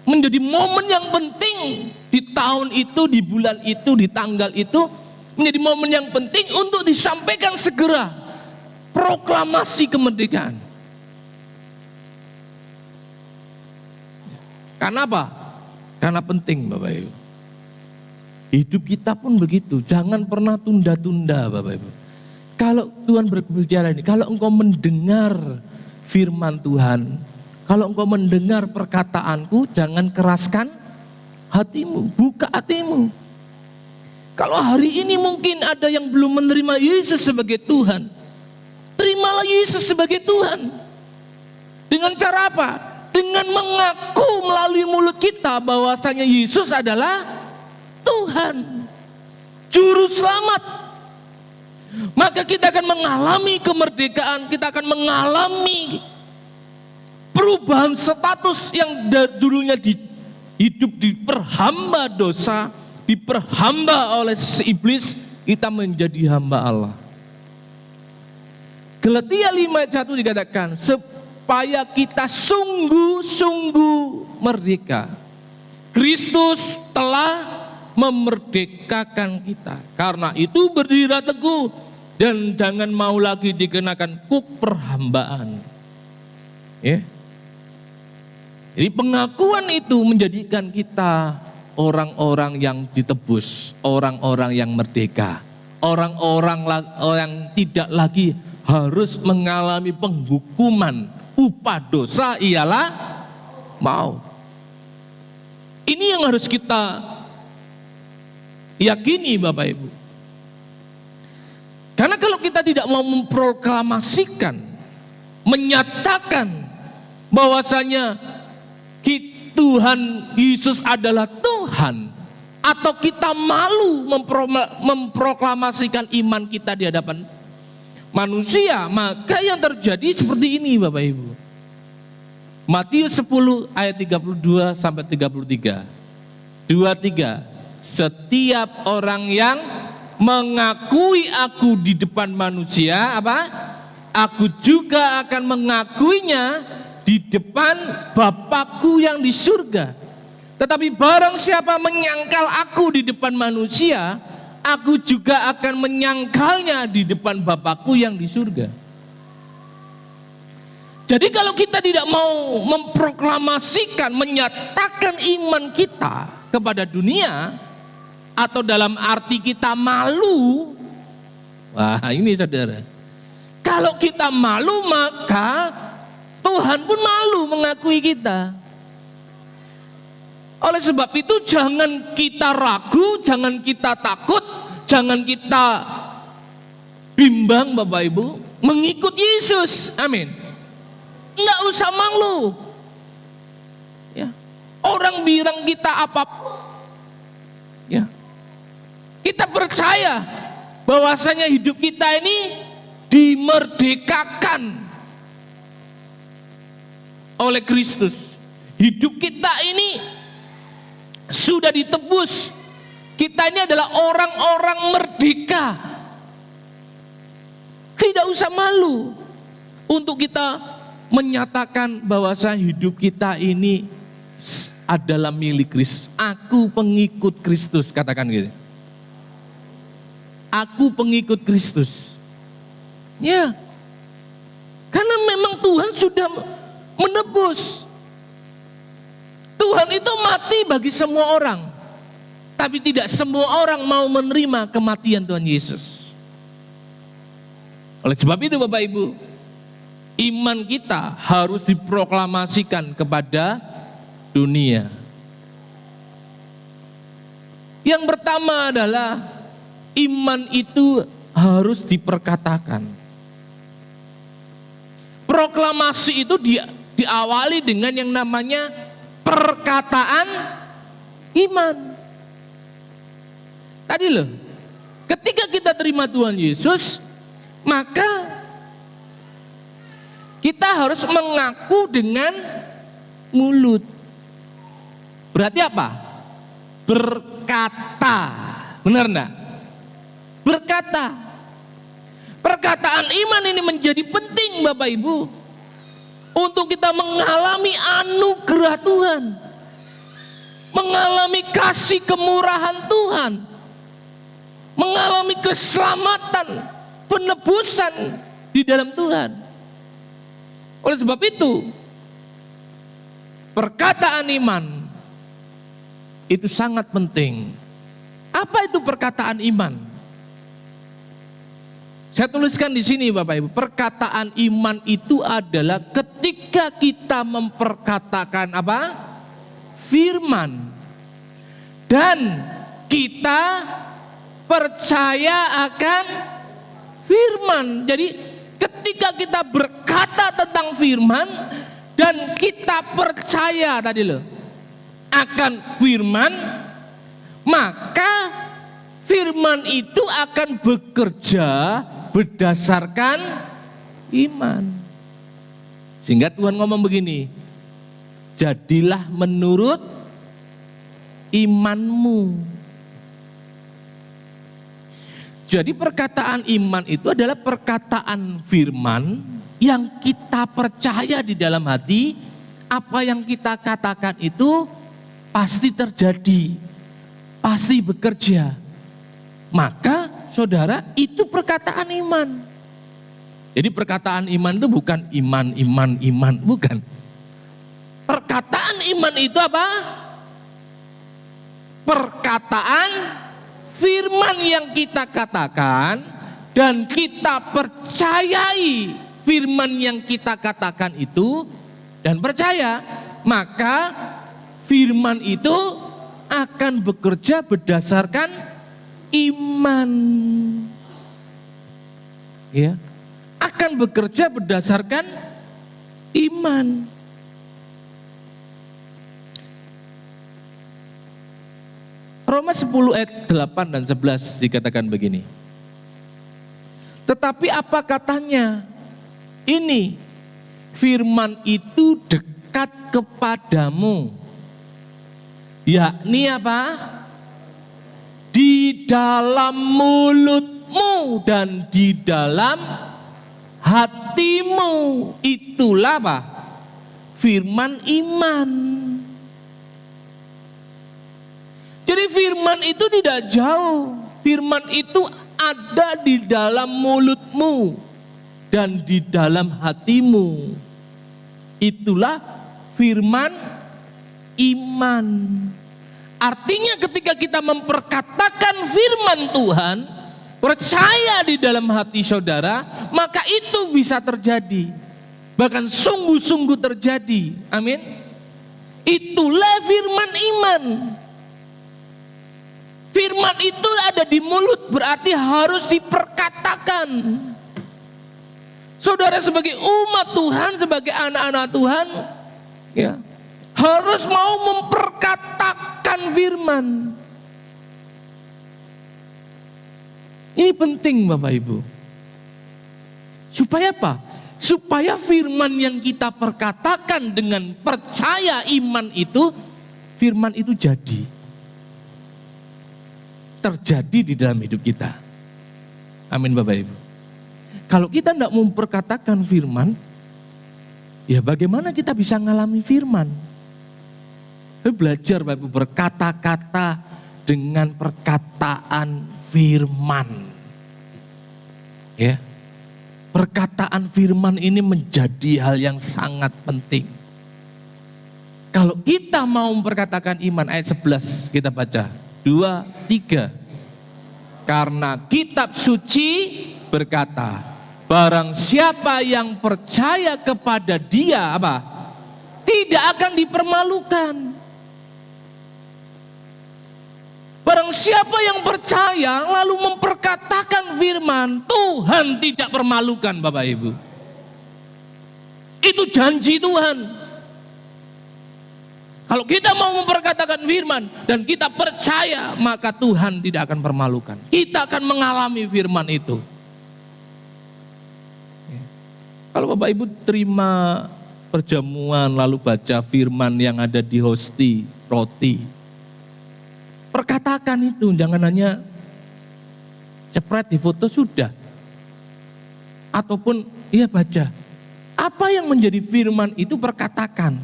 Menjadi momen yang penting di tahun itu, di bulan itu, di tanggal itu, menjadi momen yang penting untuk disampaikan segera proklamasi kemerdekaan. Karena apa? Karena penting Bapak Ibu. Hidup kita pun begitu, jangan pernah tunda-tunda Bapak Ibu. Kalau Tuhan berbicara ini, kalau engkau mendengar firman Tuhan, kalau engkau mendengar perkataanku, jangan keraskan hatimu, buka hatimu. Kalau hari ini mungkin ada yang belum menerima Yesus sebagai Tuhan, terimalah Yesus sebagai Tuhan. Dengan cara apa? Dengan mengaku melalui mulut kita bahwasanya Yesus adalah Tuhan, Juru Selamat. Maka kita akan mengalami kemerdekaan, kita akan mengalami perubahan status yang dulunya hidup diperhamba dosa, diperhamba oleh iblis, kita menjadi hamba Allah. Galatia 5 ayat 1 dikatakan, supaya kita sungguh-sungguh merdeka. Kristus telah memerdekakan kita. Karena itu berdirilah teguh dan jangan mau lagi dikenakan kuk perhambaan. Ya. Jadi pengakuan itu menjadikan kita orang-orang yang ditebus, orang-orang yang merdeka, orang-orang yang tidak lagi harus mengalami penghukuman. Upah dosa ialah maut. Ini yang harus kita yakini Bapak Ibu. Karena kalau kita tidak mau memproklamasikan, menyatakan bahwasanya Tuhan Yesus adalah Tuhan, atau kita malu memproklamasikan iman kita di hadapan manusia, maka yang terjadi seperti ini Bapak Ibu. Matius 10 ayat 32 sampai 33. 23. Setiap orang yang mengakui aku di depan manusia, aku juga akan mengakuinya di depan Bapakku yang di surga. Tetapi barang siapa menyangkal aku di depan manusia, aku juga akan menyangkalnya di depan Bapakku yang di surga. Jadi kalau kita tidak mau memproklamasikan, menyatakan iman kita kepada dunia, atau dalam arti kita malu, wah ini saudara, kalau kita malu maka Tuhan pun malu mengakui kita. Oleh sebab itu jangan kita ragu, jangan kita takut, jangan kita bimbang Bapak Ibu mengikut Yesus. Amin. Enggak usah malu. Ya. Orang bilang kita apapun, ya. Kita percaya bahwasanya hidup kita ini dimerdekakan oleh Kristus. Hidup kita ini sudah ditebus. Kita ini adalah orang-orang merdeka. Tidak usah malu untuk kita menyatakan bahwasanya hidup kita ini adalah milik Kristus. Aku pengikut Kristus, katakan gitu. Aku pengikut Kristus. Ya. Karena memang Tuhan sudah menebus. Tuhan itu mati bagi semua orang. Tapi tidak semua orang mau menerima kematian Tuhan Yesus. Oleh sebab itu Bapak Ibu, iman kita harus diproklamasikan kepada dunia. Yang pertama adalah iman itu harus diperkatakan. Proklamasi itu diawali dengan yang namanya perkataan iman. Tadi loh, ketika kita terima Tuhan Yesus, maka kita harus mengaku dengan mulut. Berarti apa? Berkata. Benar enggak? Berkata. Perkataan iman ini menjadi penting Bapak Ibu, untuk kita mengalami anugerah Tuhan, mengalami kasih kemurahan Tuhan, mengalami keselamatan, penebusan di dalam Tuhan. Oleh sebab itu, perkataan iman itu sangat penting. Apa itu perkataan iman? Saya tuliskan di sini Bapak Ibu, perkataan iman itu adalah ketika kita memperkatakan apa? Firman. Dan kita percaya akan firman. Jadi ketika kita berkata tentang firman dan kita percaya tadi loh akan firman, maka firman itu akan bekerja berdasarkan iman. Sehingga Tuhan ngomong begini, jadilah menurut imanmu. Jadi perkataan iman itu adalah perkataan firman yang kita percaya di dalam hati, apa yang kita katakan itu pasti terjadi, pasti bekerja. Maka saudara, itu perkataan iman. Jadi perkataan iman itu bukan iman, bukan. Perkataan iman itu apa? Perkataan firman yang kita katakan dan kita percayai firman yang kita katakan itu dan percaya, maka firman itu akan bekerja berdasarkan iman. Ya, akan bekerja berdasarkan iman. Roma 10 ayat 8 dan 11 dikatakan begini. Tetapi apa katanya? Ini firman itu dekat kepadamu. Yakni apa? Di dalam mulutmu dan di dalam hatimu. Itulah apa? Firman iman. Jadi firman itu tidak jauh. Firman itu ada di dalam mulutmu dan di dalam hatimu. Itulah firman iman. Artinya ketika kita memperkatakan firman Tuhan, percaya di dalam hati saudara, maka itu bisa terjadi. Bahkan sungguh-sungguh terjadi. Amin. Itulah firman iman. Firman itu ada di mulut, berarti harus diperkatakan. Saudara sebagai umat Tuhan, sebagai anak-anak Tuhan, ya, harus mau memperkatakan firman. Ini penting Bapak Ibu. Supaya apa? Supaya firman yang kita perkatakan dengan percaya iman itu, firman itu terjadi di dalam hidup kita. Amin Bapak Ibu. Kalau kita tidak memperkatakan firman, ya bagaimana kita bisa mengalami firman? Belajar Bapak Ibu berkata-kata dengan perkataan firman. Ya. Perkataan firman ini menjadi hal yang sangat penting. Kalau kita mau memperkatakan iman, ayat 11 kita baca. 2, 3. Karena kitab suci berkata, barang siapa yang percaya kepada Dia apa? Tidak akan dipermalukan. Barang siapa yang percaya lalu memperkatakan firman, Tuhan tidak permalukan Bapak Ibu. Itu janji Tuhan. Kalau kita mau memperkatakan firman dan kita percaya, maka Tuhan tidak akan permalukan. Kita akan mengalami firman itu. Kalau Bapak Ibu terima perjamuan lalu baca firman yang ada di hosti, roti, perkatakan itu, jangan hanya cepret di foto sudah. Ataupun iya baca. Apa yang menjadi firman itu perkatakan.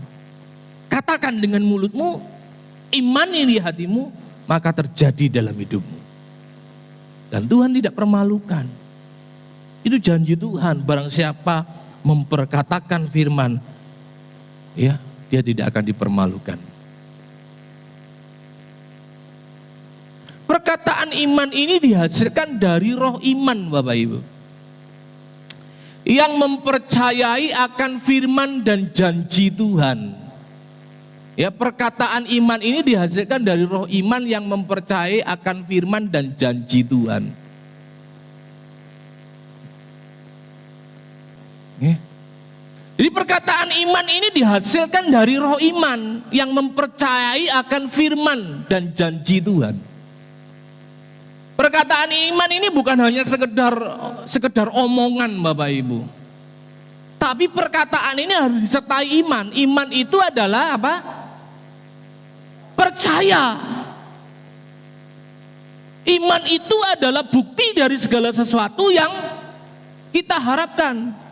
Katakan dengan mulutmu, imani di hatimu, maka terjadi dalam hidupmu. Dan Tuhan tidak permalukan. Itu janji Tuhan, barang siapa memperkatakan firman, ya, dia tidak akan dipermalukan. Perkataan iman ini dihasilkan dari roh iman, Bapak Ibu, yang mempercayai akan firman dan janji Tuhan. Ya, perkataan iman ini dihasilkan dari roh iman yang mempercayai akan firman dan janji Tuhan. Ya. Jadi perkataan iman ini dihasilkan dari roh iman yang mempercayai akan firman dan janji Tuhan. Perkataan iman ini bukan hanya sekedar omongan, Bapak Ibu. Tapi perkataan ini harus disertai iman. Iman itu adalah apa? Percaya. Iman itu adalah bukti dari segala sesuatu yang kita harapkan.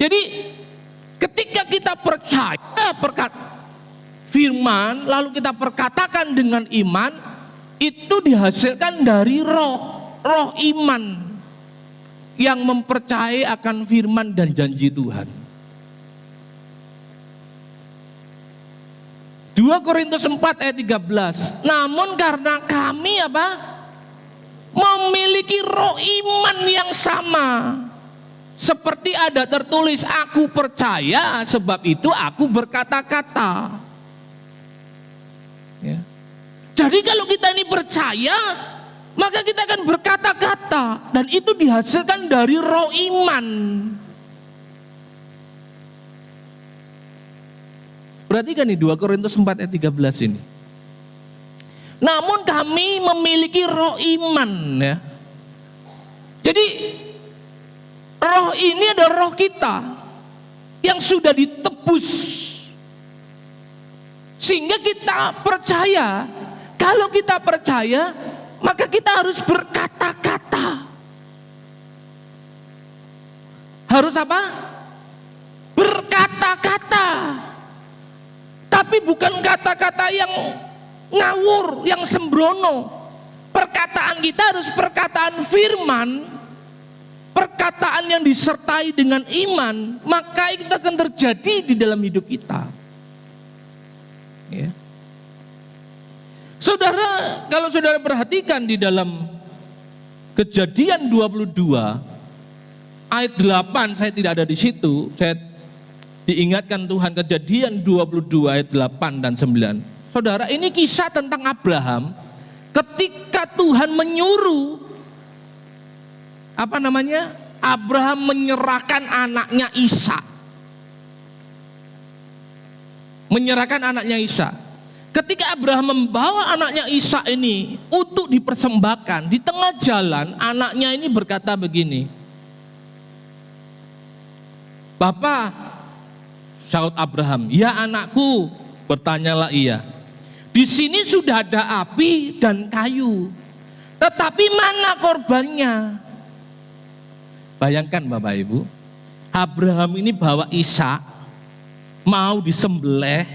Jadi ketika kita percaya firman, lalu kita perkatakan dengan iman, itu dihasilkan dari roh iman yang mempercayai akan firman dan janji Tuhan. 2 Korintus 4 ayat 13. Namun karena kami memiliki roh iman yang sama. Seperti ada tertulis, aku percaya sebab itu aku berkata-kata. Ya. Jadi kalau kita ini percaya, maka kita akan berkata-kata. Dan itu dihasilkan dari roh iman. Perhatikan nih 2 Korintus 4 ayat 13 ini. Namun kami memiliki roh iman, ya. Jadi roh ini adalah roh kita yang sudah ditebus. Sehingga kita percaya. Kalau kita percaya, maka kita harus berkata-kata. Harus apa? Berkata-kata. Tapi bukan kata-kata yang ngawur, yang sembrono. Perkataan kita harus perkataan firman, perkataan yang disertai dengan iman, maka itu akan terjadi di dalam hidup kita. Ya. Saudara, kalau saudara perhatikan di dalam Kejadian 22 ayat 8, saya tidak ada di situ, saya diingatkan Tuhan, Kejadian 22 ayat 8 dan 9. Saudara, ini kisah tentang Abraham ketika Tuhan menyuruh Abraham menyerahkan anaknya Ishak. Menyerahkan anaknya Ishak. Ketika Abraham membawa anaknya Ishak ini untuk dipersembahkan, di tengah jalan anaknya ini berkata begini, "Bapak," sahut Abraham, "Ya anakku," bertanyalah ia, "di sini sudah ada api dan kayu, tetapi mana korbannya?" Bayangkan Bapak Ibu, Abraham ini bawa Ishak, mau disembelih,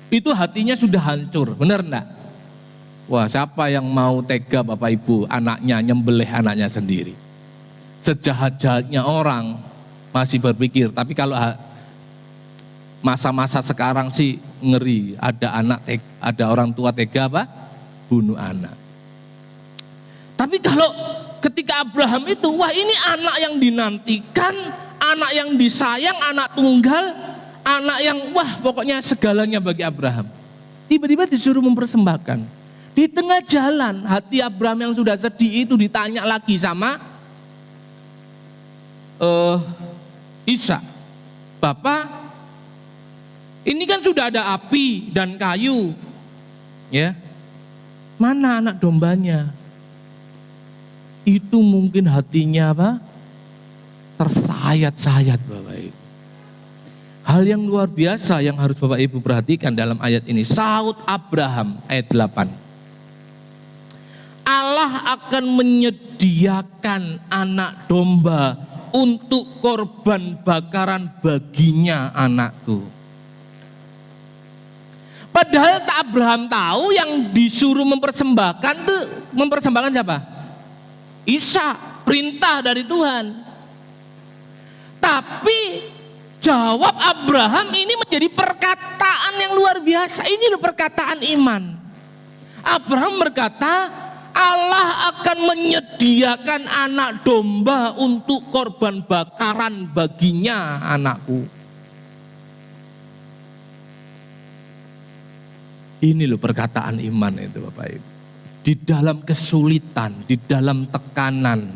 itu hatinya sudah hancur, benar enggak? Wah, siapa yang mau tega Bapak Ibu, anaknya nyembelih anaknya sendiri? Sejahat-jahatnya orang masih berpikir, tapi kalau masa-masa sekarang sih ngeri, ada orang tua tega bunuh anak. Tapi kalau ketika Abraham itu, wah ini anak yang dinantikan, anak yang disayang, anak tunggal, anak yang wah pokoknya segalanya bagi Abraham. Tiba-tiba disuruh mempersembahkan. Di tengah jalan hati Abraham yang sudah sedih itu ditanya lagi sama Ishak, "Bapak, ini kan sudah ada api dan kayu, ya. Mana anak dombanya?" itu mungkin hatinya apa? Tersayat-sayat Bapak Ibu. Hal yang luar biasa yang harus Bapak Ibu perhatikan dalam ayat ini. Saud Abraham ayat 8. Allah akan menyediakan anak domba untuk korban bakaran baginya anakku. Padahal Abraham tahu yang disuruh mempersembahkan siapa? Ishak, perintah dari Tuhan. Tapi jawab Abraham ini menjadi perkataan yang luar biasa. Ini loh perkataan iman. Abraham berkata, Allah akan menyediakan anak domba untuk korban bakaran baginya anakku. Ini loh perkataan iman itu Bapak Ibu. Di dalam kesulitan, di dalam tekanan,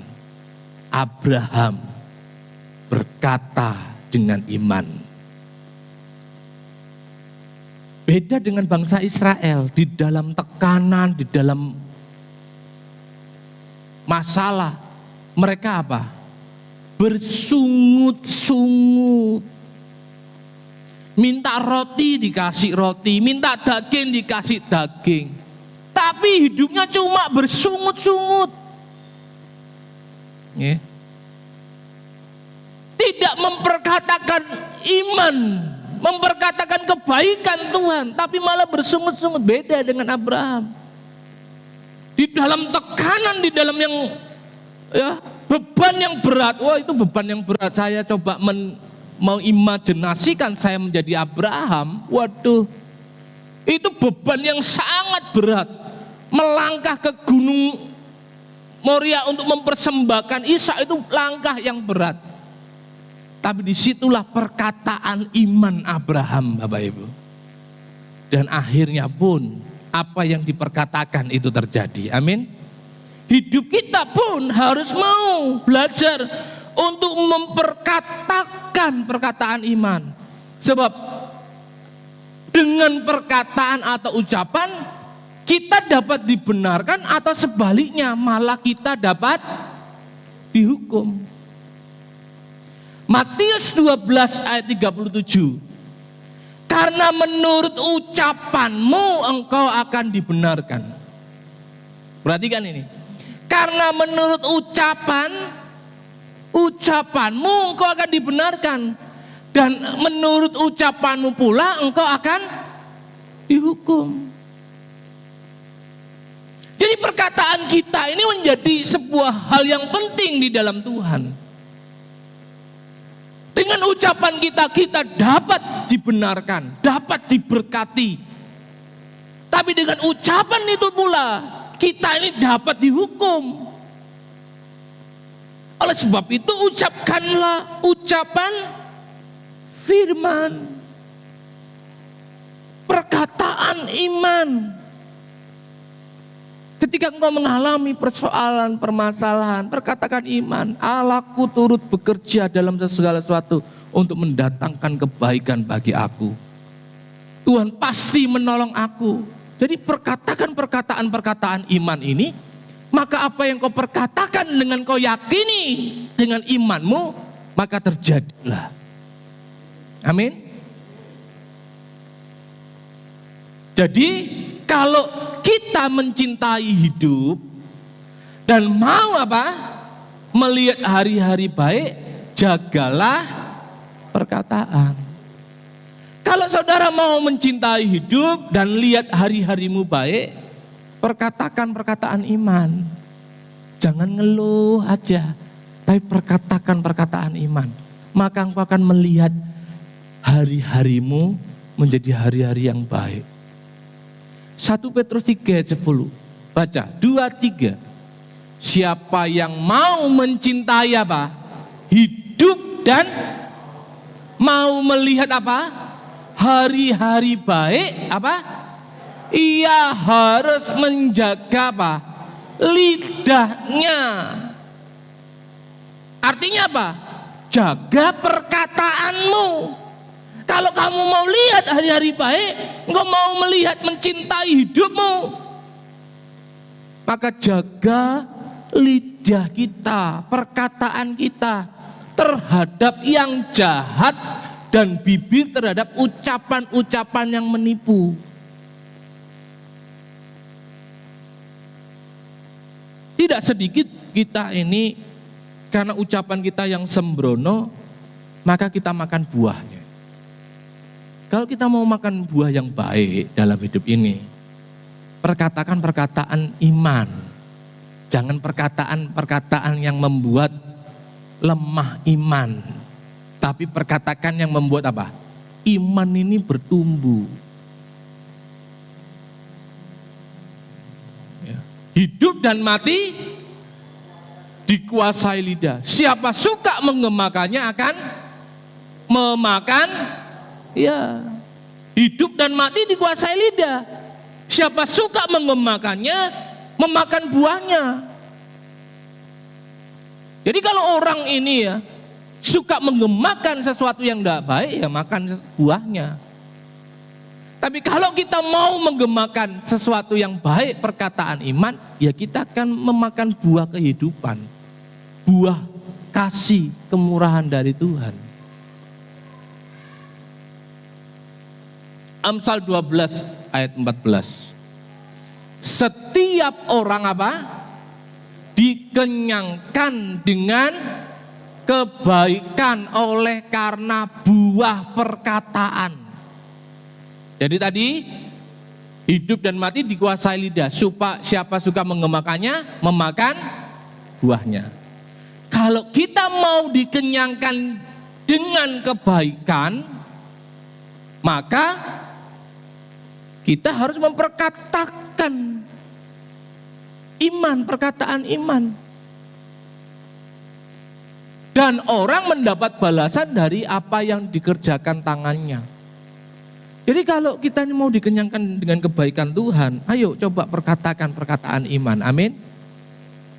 Abraham berkata dengan iman. Beda dengan bangsa Israel, di dalam tekanan, di dalam masalah, mereka apa? Bersungut-sungut. Minta roti dikasih roti, minta daging dikasih daging. Tapi hidupnya cuma bersungut-sungut. Ya. Tidak memperkatakan iman, memperkatakan kebaikan Tuhan, tapi malah bersungut-sungut. Beda dengan Abraham. Di dalam tekanan, di dalam yang beban yang berat. Wah, itu beban yang berat. Saya coba mau imajinasikan saya menjadi Abraham. Waduh, itu beban yang sangat berat. Melangkah ke gunung Moria untuk mempersembahkan Ishak itu langkah yang berat. Tapi disitulah perkataan iman Abraham Bapak Ibu. Dan akhirnya pun apa yang diperkatakan itu terjadi. Amin. Hidup kita pun harus mau belajar untuk memperkatakan perkataan iman. Sebab dengan perkataan atau ucapan kita dapat dibenarkan atau sebaliknya malah kita dapat dihukum. Matius 12 ayat 37. Karena menurut ucapanmu engkau akan dibenarkan. Perhatikan ini. Karena menurut ucapanmu engkau akan dibenarkan, dan menurut ucapanmu pula engkau akan dihukum. Jadi perkataan kita ini menjadi sebuah hal yang penting di dalam Tuhan. Dengan ucapan kita dapat dibenarkan, dapat diberkati. Tapi dengan ucapan itu pula kita ini dapat dihukum. Oleh sebab itu ucapkanlah ucapan firman, perkataan iman. Ketika engkau mengalami persoalan, permasalahan, perkatakan iman. Allahku turut bekerja dalam segala sesuatu untuk mendatangkan kebaikan bagi aku. Tuhan pasti menolong aku. Jadi perkatakan perkataan-perkataan iman ini, maka apa yang kau perkatakan dengan kau yakini dengan imanmu, maka terjadilah. Amin. Jadi kalau kita mencintai hidup dan mau apa? Melihat hari-hari baik, jagalah perkataan. Kalau saudara mau mencintai hidup dan lihat hari-harimu baik, perkatakan perkataan iman. Jangan ngeluh aja, tapi perkatakan perkataan iman. Maka engkau akan melihat hari-harimu menjadi hari-hari yang baik. 1 Petrus 3 ayat 10. Baca 2-3. Siapa yang mau mencintai apa? Hidup dan mau melihat apa? Hari-hari baik apa? Ia harus menjaga apa? Lidahnya. Artinya apa? Jaga perkataanmu. Kalau kamu mau lihat hari-hari baik, engkau mau melihat mencintai hidupmu, maka jaga lidah. lidah kita, perkataan kita terhadap yang jahat dan bibir terhadap ucapan-ucapan yang menipu. Tidak sedikit kita ini karena ucapan kita yang sembrono, maka kita makan buahnya. Kalau kita mau makan buah yang baik dalam hidup ini, perkatakan perkataan iman. Jangan perkataan-perkataan yang membuat lemah iman. Tapi perkatakan yang membuat apa? Iman ini bertumbuh. Ya. Hidup dan mati dikuasai lidah. Siapa suka menggemakannya akan memakan. Ya. Hidup dan mati dikuasai lidah. Siapa suka menggemakannya, memakan buahnya. Jadi kalau orang ini ya suka menggemakan sesuatu yang tidak baik, ya makan buahnya. Tapi kalau kita mau menggemakan sesuatu yang baik, perkataan iman, ya kita akan memakan buah kehidupan, buah kasih, kemurahan dari Tuhan. Amsal 12 ayat 14. Setiap orang apa? Dikenyangkan dengan kebaikan oleh karena buah perkataan. Jadi tadi hidup dan mati dikuasai lidah. Siapa suka menggemakannya, memakan buahnya. Kalau kita mau dikenyangkan dengan kebaikan, maka kita harus memperkatakan iman, perkataan iman. Dan orang mendapat balasan dari apa yang dikerjakan tangannya. Jadi kalau kita ini mau dikenyangkan dengan kebaikan Tuhan, ayo coba perkatakan perkataan iman, amin.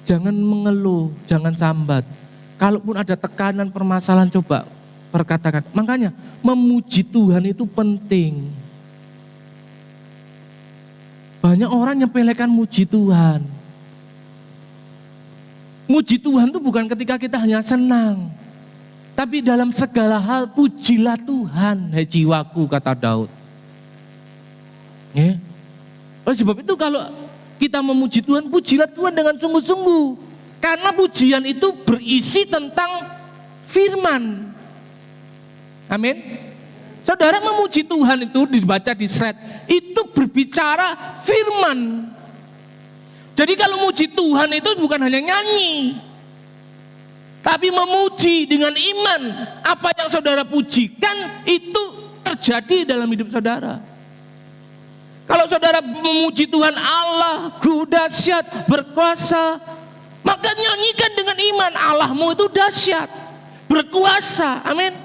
Jangan mengeluh, jangan sambat. Kalaupun ada tekanan, permasalahan, coba perkatakan. Makanya memuji Tuhan itu penting. Banyak orang nyepelekan muji Tuhan. Muji Tuhan itu bukan ketika kita hanya senang, tapi dalam segala hal pujilah Tuhan, hai jiwaku, kata Daud. Ya. Oleh sebab itu kalau kita memuji Tuhan, pujilah Tuhan dengan sungguh-sungguh. Karena pujian itu berisi tentang firman. Amin. Saudara, memuji Tuhan itu dibaca di slide, itu berbicara firman. Jadi kalau muji Tuhan itu bukan hanya nyanyi, tapi memuji dengan iman. Apa yang saudara pujikan itu terjadi dalam hidup saudara. Kalau saudara memuji Tuhan, Allahku dahsyat, berkuasa, maka nyanyikan dengan iman, Allahmu itu dahsyat, berkuasa. Amin.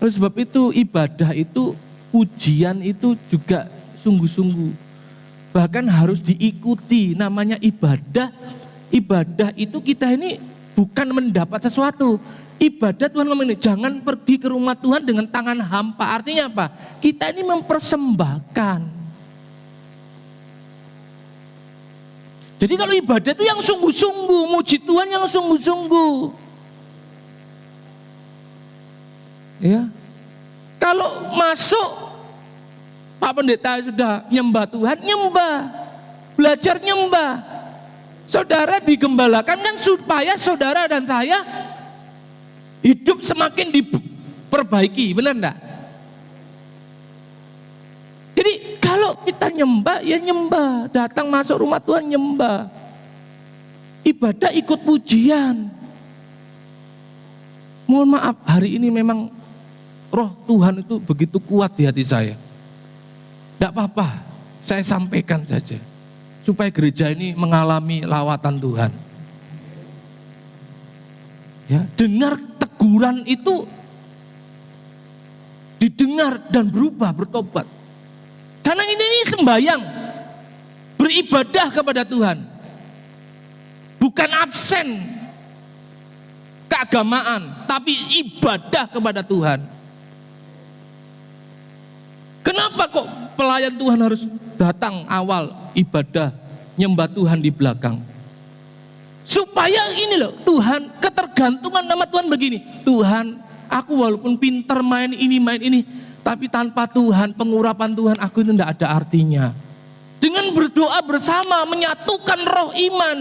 Oleh sebab itu ibadah itu, pujian itu juga sungguh-sungguh. Bahkan harus diikuti, namanya ibadah. Ibadah itu kita ini bukan mendapat sesuatu. Ibadah Tuhan ngomong ini, jangan pergi ke rumah Tuhan dengan tangan hampa. Artinya apa? Kita ini mempersembahkan. Jadi kalau ibadah itu yang sungguh-sungguh, muji Tuhan yang sungguh-sungguh. Ya. Kalau masuk Pak Pendeta sudah nyembah Tuhan, nyembah. Belajar nyembah. Saudara digembalakan kan supaya saudara dan saya hidup semakin diperbaiki, benar enggak? Jadi kalau kita nyembah, ya nyembah. Datang masuk rumah Tuhan, nyembah. Ibadah ikut pujian. Mohon maaf, hari ini memang roh Tuhan itu begitu kuat di hati saya. Tidak apa-apa, saya sampaikan saja. Supaya gereja ini mengalami lawatan Tuhan. Ya, dengar teguran itu didengar dan berubah, bertobat. Karena ini sembahyang, beribadah kepada Tuhan. Bukan absen keagamaan, tapi ibadah kepada Tuhan. Kenapa kok pelayan Tuhan harus datang awal ibadah nyembah Tuhan di belakang. Supaya ini loh, Tuhan, ketergantungan sama Tuhan begini. Tuhan, aku walaupun pinter main ini, tapi tanpa Tuhan, pengurapan Tuhan, aku itu tidak ada artinya. Dengan berdoa bersama, menyatukan roh iman.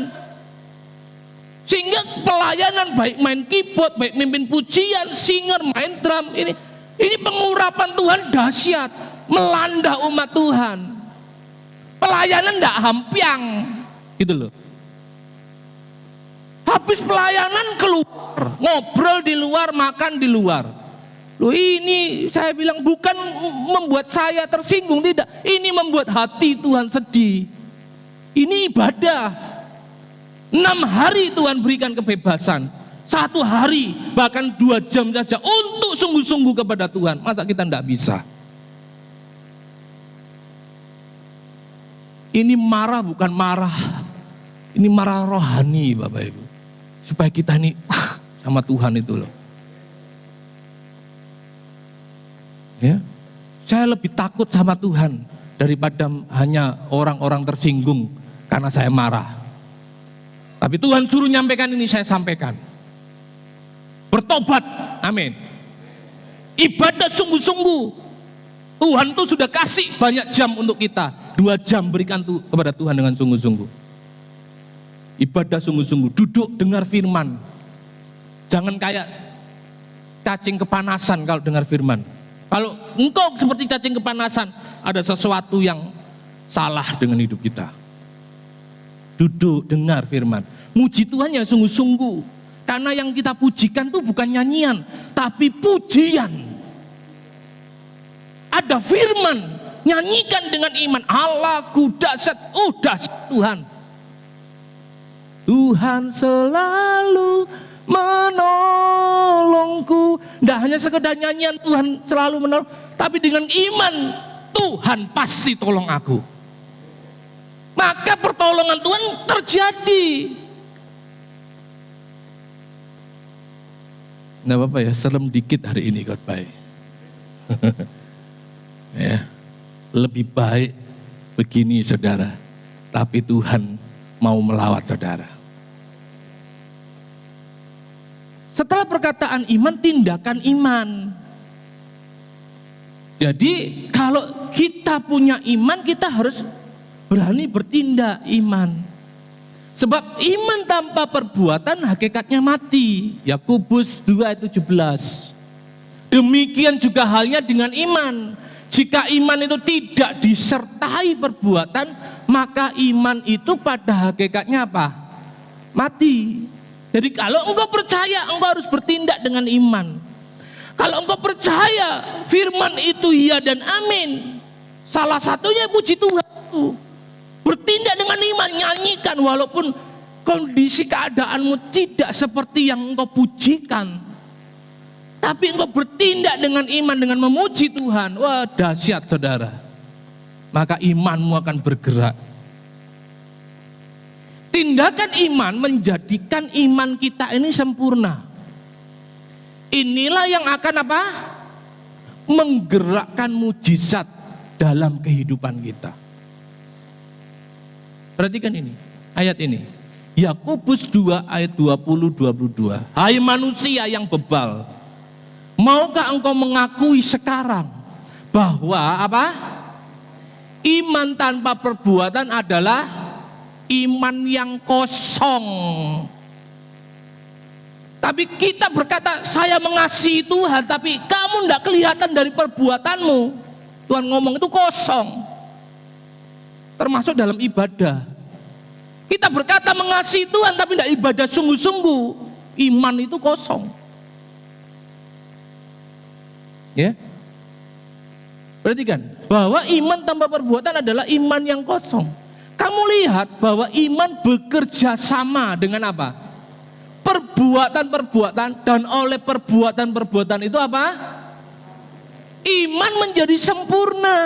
Sehingga pelayanan, baik main keyboard, baik mimpin pujian, singer, main drum, ini pengurapan Tuhan dahsyat, melanda umat Tuhan. Pelayanan tidak hampiang, gitu loh. Habis pelayanan keluar, ngobrol di luar, makan di luar. Loh, ini saya bilang bukan membuat saya tersinggung, tidak. Ini membuat hati Tuhan sedih. Ini ibadah. 6 hari Tuhan berikan kebebasan. 1 hari, bahkan 2 jam saja untuk sungguh-sungguh kepada Tuhan. Masa kita tidak bisa? Ini marah bukan marah, ini marah rohani Bapak Ibu. Supaya kita ini sama Tuhan itu loh. Ya, saya lebih takut sama Tuhan daripada hanya orang-orang tersinggung karena saya marah. Tapi Tuhan suruh nyampaikan ini, saya sampaikan. Bertobat, amin. Ibadah sungguh-sungguh. Tuhan tuh sudah kasih banyak jam untuk kita. 2 jam berikan kepada Tuhan dengan sungguh-sungguh. Ibadah sungguh-sungguh, duduk dengar firman. Jangan kayak cacing kepanasan kalau dengar firman. Kalau engkau seperti cacing kepanasan, ada sesuatu yang salah dengan hidup kita. Duduk dengar firman. Muji Tuhan yang sungguh-sungguh. Karena yang kita pujikan itu bukan nyanyian, tapi pujian. Ada firman, nyanyikan dengan iman. Allahku dahsyat, dahsyat Tuhan. Tuhan selalu menolongku. Tidak hanya sekedar nyanyian Tuhan selalu menolong, tapi dengan iman Tuhan pasti tolong aku. Maka pertolongan Tuhan terjadi. Nggak apa-apa ya, serem dikit hari ini khotbah. Ya, lebih baik begini saudara, tapi Tuhan mau melawat saudara. Setelah perkataan iman, tindakan iman. Jadi kalau kita punya iman, kita harus berani bertindak iman. Sebab iman tanpa perbuatan hakikatnya mati. Yakobus 2:17. Demikian juga halnya dengan iman. Jika iman itu tidak disertai perbuatan, maka iman itu pada hakikatnya apa? Mati. Jadi kalau engkau percaya, engkau harus bertindak dengan iman. Kalau engkau percaya firman itu iya dan amin, salah satunya puji Tuhan itu. Bertindak dengan iman, nyanyikan walaupun kondisi keadaanmu tidak seperti yang engkau pujikan. Tapi engkau bertindak dengan iman, dengan memuji Tuhan. Wah, dahsyat saudara. Maka imanmu akan bergerak. Tindakan iman menjadikan iman kita ini sempurna. Inilah yang akan apa? Menggerakkan mujizat dalam kehidupan kita. Perhatikan ini, ayat ini. Yakobus 2 ayat 20-22. Hai manusia yang bebal, maukah engkau mengakui sekarang bahwa apa? Iman tanpa perbuatan adalah iman yang kosong. Tapi kita berkata, saya mengasihi Tuhan, tapi kamu tidak kelihatan dari perbuatanmu. Tuhan ngomong itu kosong. Termasuk dalam ibadah. Kita berkata mengasihi Tuhan, tapi tidak ibadah sungguh-sungguh. Iman itu kosong. Ya, perhatikan bahwa iman tanpa perbuatan adalah iman yang kosong. Kamu lihat bahwa iman bekerja sama dengan apa? Perbuatan-perbuatan, dan oleh perbuatan-perbuatan itu apa? Iman menjadi sempurna.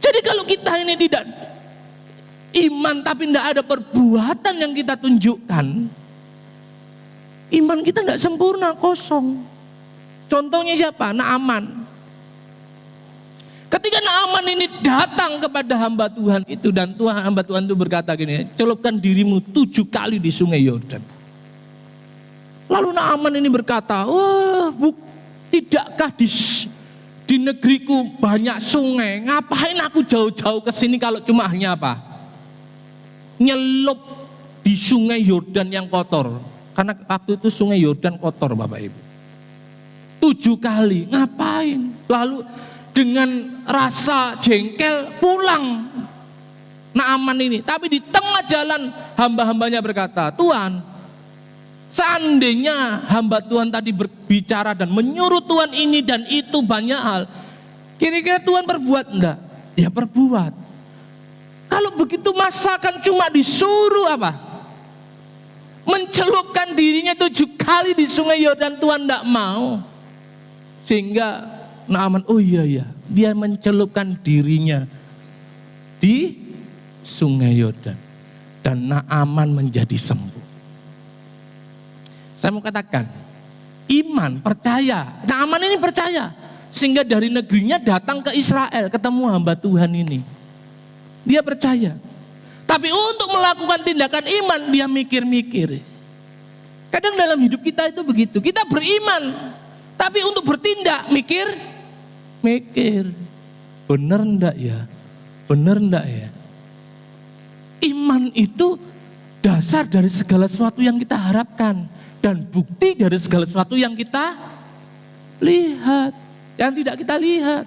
Jadi kalau kita ini tidak iman tapi tidak ada perbuatan yang kita tunjukkan, iman kita tidak sempurna, kosong. Contohnya siapa? Naaman. Ketika Naaman ini datang kepada hamba Tuhan itu, dan hamba Tuhan itu berkata gini, celupkan dirimu 7 kali di sungai Yordan. Lalu Naaman ini berkata, wah, tidakkah di negeriku banyak sungai? Ngapain aku jauh-jauh ke sini kalau cuma hanya apa? Nyelup di sungai Yordan yang kotor. Karena waktu itu sungai Yordan kotor, Bapak Ibu. 7 kali, ngapain? Lalu dengan rasa jengkel pulang Naaman ini. Tapi di tengah jalan hamba-hambanya berkata, Tuhan, seandainya hamba Tuhan tadi berbicara dan menyuruh Tuhan ini dan itu banyak hal, kira-kira Tuhan perbuat enggak? Ya perbuat. Kalau begitu masakan cuma disuruh apa? Mencelupkan dirinya 7 kali di sungai Yordan, Tuhan enggak mau. Sehingga Naaman, oh iya, dia mencelupkan dirinya di sungai Yordan. Dan Naaman menjadi sembuh. Saya mau katakan, iman, percaya. Naaman ini percaya. Sehingga dari negerinya datang ke Israel, ketemu hamba Tuhan ini. Dia percaya. Tapi untuk melakukan tindakan iman, dia mikir-mikir. Kadang dalam hidup kita itu begitu. Kita beriman, tapi untuk bertindak, mikir. Bener enggak ya? Bener enggak ya? Iman itu dasar dari segala sesuatu yang kita harapkan. Dan bukti dari segala sesuatu yang kita lihat. Yang tidak kita lihat.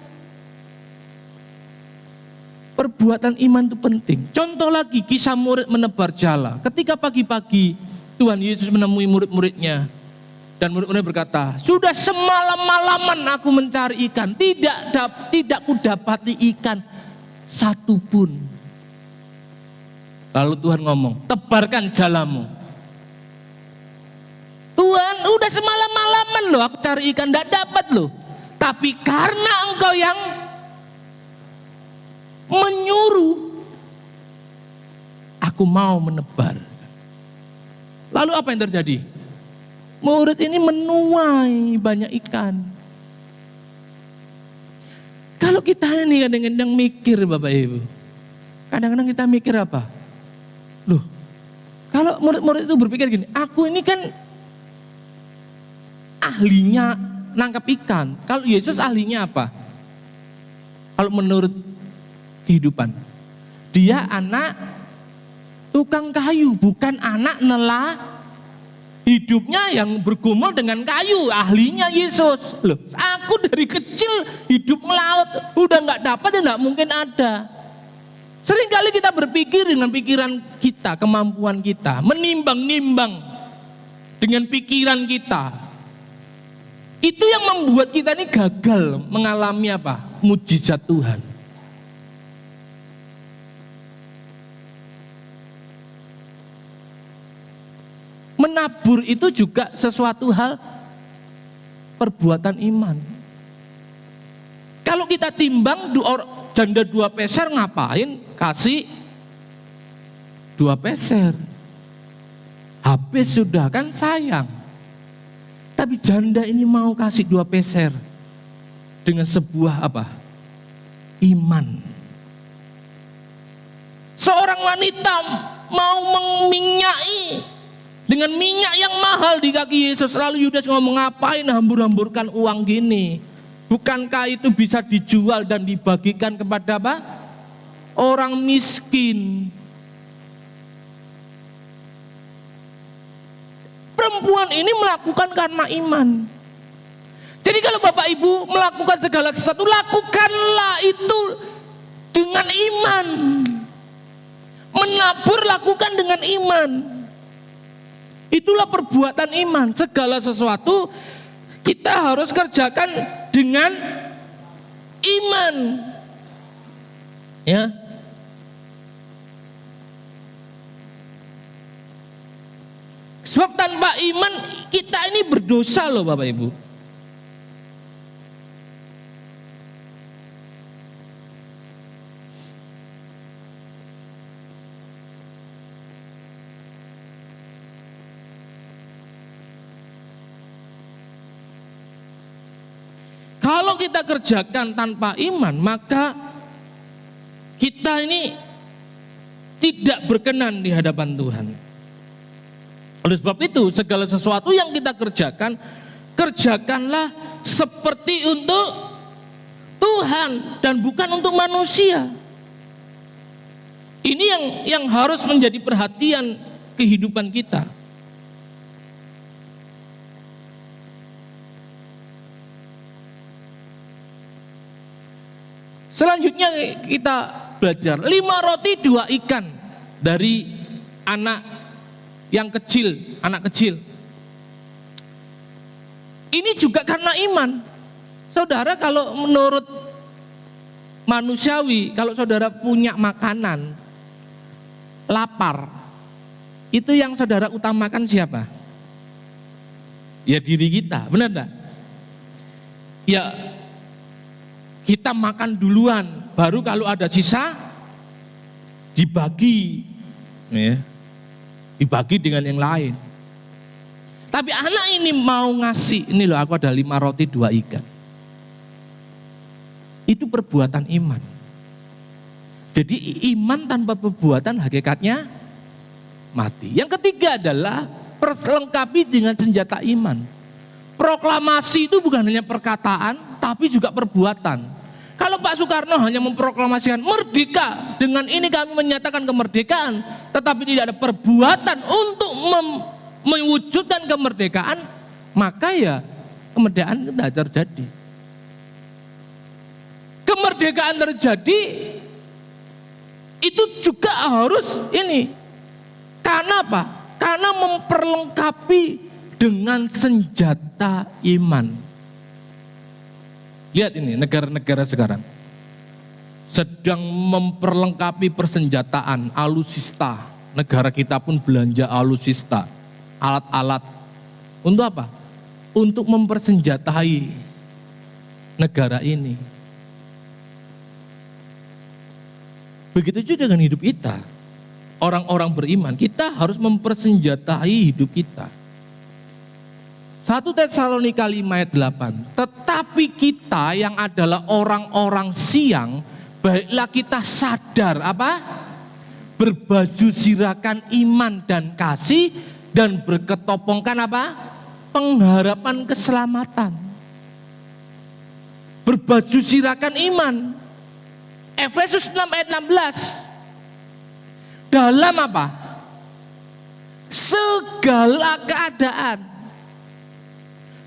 Perbuatan iman itu penting. Contoh lagi, kisah murid menebar jala. Ketika pagi-pagi Tuhan Yesus menemui murid-muridnya. Dan murid-muridnya berkata, sudah semalam-malaman aku mencari ikan. Tidak kudapati ikan satupun. Lalu Tuhan ngomong, tebarkan jalamu. Tuhan, udah semalam-malaman loh aku cari ikan, tidak dapat loh. Tapi karena engkau yang menyuruh, aku mau menebar. Lalu apa yang terjadi? Murid ini menuai banyak ikan. Kalau kita ini kadang-kadang mikir, Bapak Ibu, kadang-kadang kita mikir apa? Loh, kalau murid-murid itu berpikir gini, aku ini kan ahlinya nangkap ikan. Kalau Yesus ahlinya apa? Kalau menurut kehidupan, dia anak tukang kayu, bukan anak nelayan. Hidupnya yang bergumul dengan kayu, ahlinya Yesus. Loh, aku dari kecil hidup melaut, udah nggak dapat ya nggak mungkin ada. Seringkali kita berpikir dengan pikiran kita, kemampuan kita, menimbang-nimbang dengan pikiran kita. Itu yang membuat kita ini gagal mengalami apa? Mujizat Tuhan. Menabur itu juga sesuatu hal perbuatan iman. Kalau kita timbang janda 2 peser ngapain kasih 2 peser? Habis sudah kan sayang. Tapi janda ini mau kasih 2 peser dengan sebuah apa? Iman. Seorang wanita mau meminyai dengan minyak yang mahal di kaki Yesus. Lalu Yudas ngomong, ngapain hambur-hamburkan uang gini? Bukankah itu bisa dijual dan dibagikan kepada apa? Orang miskin. Perempuan ini melakukan karena iman. Jadi kalau Bapak Ibu melakukan segala sesuatu, lakukanlah itu dengan iman. Menabur lakukan dengan iman. Itulah perbuatan iman. Segala sesuatu kita harus kerjakan dengan iman. Ya. Sebab tanpa iman kita ini berdosa loh Bapak Ibu. Kalau Kalau kita kerjakan tanpa iman, maka kita ini tidak berkenan di hadapan Tuhan. Oleh sebab itu, segala sesuatu yang kita kerjakan, kerjakanlah seperti untuk Tuhan dan bukan untuk manusia. Ini yang harus menjadi perhatian kehidupan kita. Selanjutnya kita belajar 5 roti 2 ikan dari anak yang kecil, anak kecil. Ini juga karena iman. Saudara, kalau menurut manusiawi, kalau saudara punya makanan, lapar, itu yang saudara utamakan siapa? Ya diri kita, benar enggak? Ya kita makan duluan, baru kalau ada sisa dibagi, ya, dibagi dengan yang lain. Tapi anak ini mau ngasih, ini loh aku ada 5 roti 2 ikan. Itu perbuatan iman. Jadi iman tanpa perbuatan hakikatnya mati. Yang ketiga adalah perlengkapi dengan senjata iman. Proklamasi itu bukan hanya perkataan, tapi juga perbuatan. Kalau Pak Soekarno hanya memproklamasikan merdeka, dengan ini kami menyatakan kemerdekaan, tetapi tidak ada perbuatan untuk mewujudkan kemerdekaan, maka ya kemerdekaan tidak terjadi. Kemerdekaan terjadi itu juga harus ini. Karena apa? Karena memperlengkapi dengan senjata iman. Lihat ini negara-negara sekarang sedang memperlengkapi persenjataan alutsista. Negara kita pun belanja alutsista, alat-alat. Untuk apa? Untuk mempersenjatai negara ini. Begitu juga dengan hidup kita. Orang-orang beriman, kita harus mempersenjatai hidup kita. 1 Tesalonika 5 ayat 8. Tetapi kita yang adalah orang-orang siang, baiklah kita sadar apa? Berbaju sirakan iman dan kasih dan berketopongkan apa? Pengharapan keselamatan. Berbaju sirakan iman. Efesus 6 ayat 16. Dalam apa? Segala keadaan.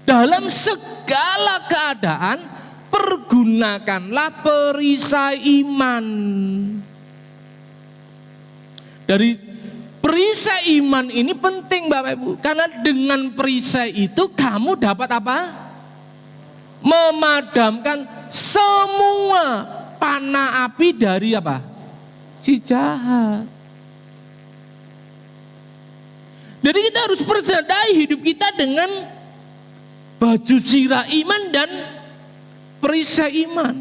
Dalam segala keadaan pergunakanlah perisai iman. Dari perisai iman ini penting Bapak Ibu, karena dengan perisai itu kamu dapat apa? Memadamkan semua panah api dari apa? Si jahat. Jadi kita harus persenjatai hidup kita dengan baju sirah iman dan perisai iman.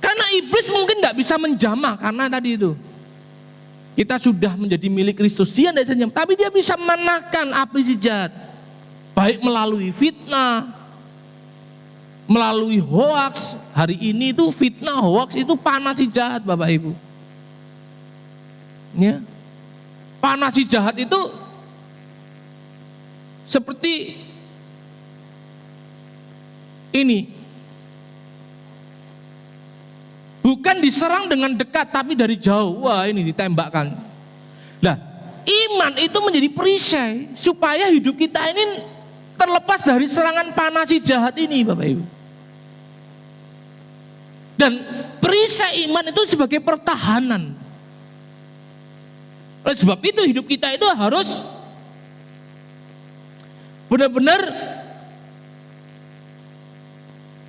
Karena iblis mungkin tidak bisa menjamah, karena tadi itu kita sudah menjadi milik Kristus, dia tidak bisa menjamah, tapi dia bisa menahan api si jahat, baik melalui fitnah, melalui hoaks. Hari ini itu fitnah, hoaks itu panah si jahat Bapak Ibu. Ya. Panah si jahat itu seperti ini, bukan diserang dengan dekat tapi dari jauh. Wah, ini ditembakkan. Nah, iman itu menjadi perisai supaya hidup kita ini terlepas dari serangan panah si jahat ini Bapak Ibu. Dan perisai iman itu sebagai pertahanan. Oleh sebab itu hidup kita itu harus benar-benar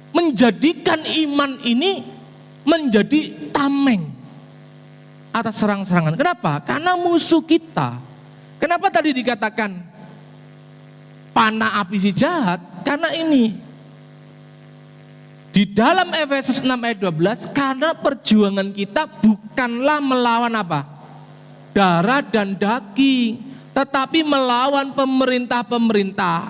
menjadikan iman ini menjadi tameng atas serang-serangan. Kenapa? Karena musuh kita. Kenapa tadi dikatakan panah api si jahat? Karena ini di dalam Efesus 6 ayat 12, karena perjuangan kita bukanlah melawan apa? Darah dan daging, tetapi melawan pemerintah-pemerintah,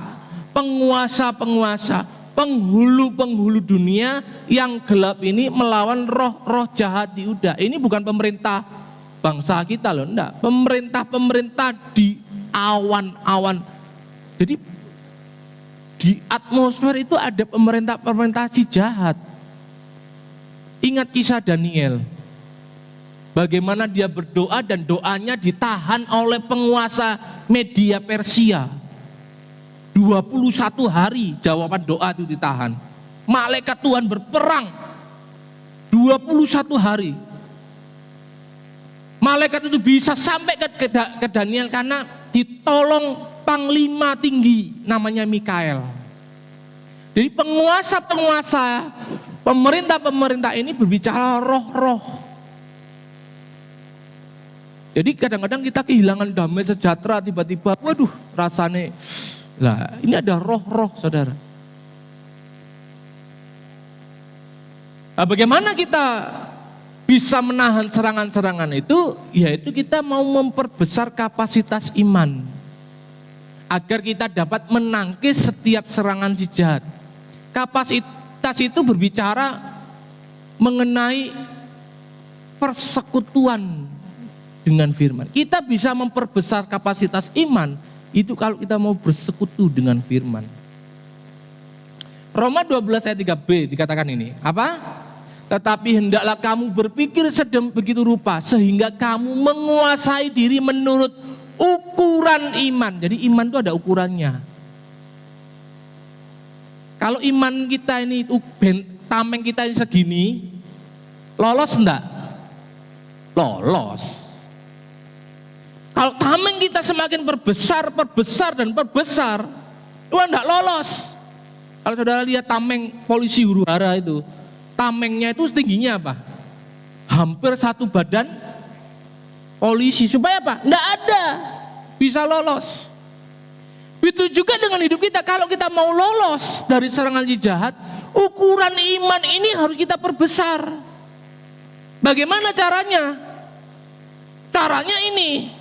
penguasa-penguasa, penghulu-penghulu dunia yang gelap ini melawan roh-roh jahat di udara. Ini bukan pemerintah bangsa kita loh, enggak. Pemerintah di awan-awan. Jadi di atmosfer itu ada pemerintah si jahat. Ingat kisah Daniel. Bagaimana dia berdoa dan doanya ditahan oleh penguasa Media Persia. 21 hari jawaban doa itu ditahan. Malaikat Tuhan berperang 21 hari. Malaikat itu bisa sampai ke Daniel karena ditolong panglima tinggi namanya Mikael. Jadi penguasa-penguasa, pemerintah-pemerintah ini berbicara roh-roh. Jadi kadang-kadang kita kehilangan damai sejahtera tiba-tiba, waduh rasanya. Lah, ini ada roh-roh, saudara. Nah, bagaimana kita bisa menahan serangan-serangan itu? Yaitu kita mau memperbesar kapasitas iman. Agar kita dapat menangkis setiap serangan si jahat. Kapasitas itu berbicara mengenai persekutuan dengan firman. Kita bisa memperbesar kapasitas iman itu kalau kita mau bersekutu dengan firman. Roma 12 ayat 3b dikatakan ini, apa? Tetapi hendaklah kamu berpikir begitu rupa sehingga kamu menguasai diri menurut ukuran iman. Jadi iman itu ada ukurannya. Kalau iman kita ini, tameng kita ini segini, lolos enggak? Lolos. Kalau tameng kita semakin perbesar dan perbesar, itu enggak lolos. Kalau saudara lihat tameng polisi huru hara itu, tamengnya itu tingginya apa? Hampir satu badan polisi. Supaya apa? Enggak ada. Bisa lolos. Begitu juga dengan hidup kita. Kalau kita mau lolos dari serangan si jahat, ukuran iman ini harus kita perbesar. Bagaimana caranya? Caranya ini.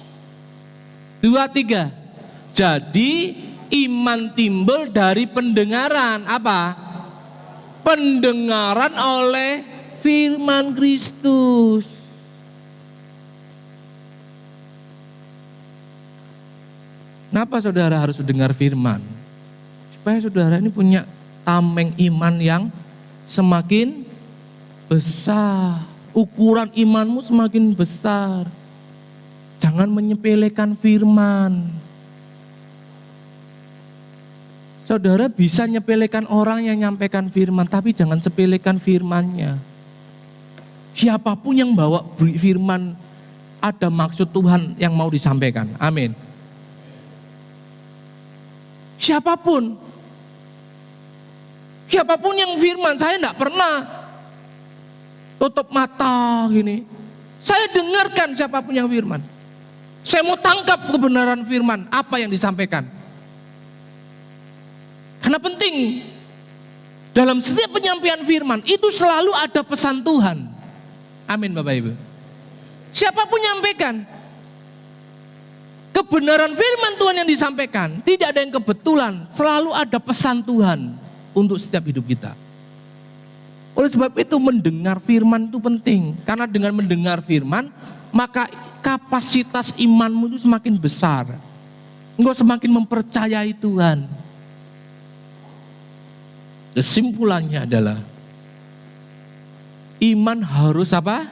2, 3. Jadi iman timbul dari pendengaran. Apa? Pendengaran oleh firman Kristus. Kenapa saudara harus dengar firman? Supaya saudara ini punya tameng iman yang semakin besar. Ukuran imanmu semakin besar. Jangan menyepelekan firman. Saudara bisa nyepelekan orang yang nyampaikan firman, tapi jangan sepelekan firmannya. Siapapun yang bawa firman, ada maksud Tuhan yang mau disampaikan. Amin. Siapapun yang firman, saya enggak pernah tutup mata gini. Saya dengarkan siapapun yang firman. Saya mau tangkap kebenaran firman, apa yang disampaikan. Karena penting, dalam setiap penyampaian firman, itu selalu ada pesan Tuhan. Amin Bapak Ibu. Siapapun nyampaikan, kebenaran firman Tuhan yang disampaikan, tidak ada yang kebetulan, selalu ada pesan Tuhan untuk setiap hidup kita. Oleh sebab itu mendengar firman itu penting, karena dengan mendengar firman, maka kapasitas imanmu itu semakin besar. Engkau semakin mempercayai Tuhan. Kesimpulannya adalah iman harus apa?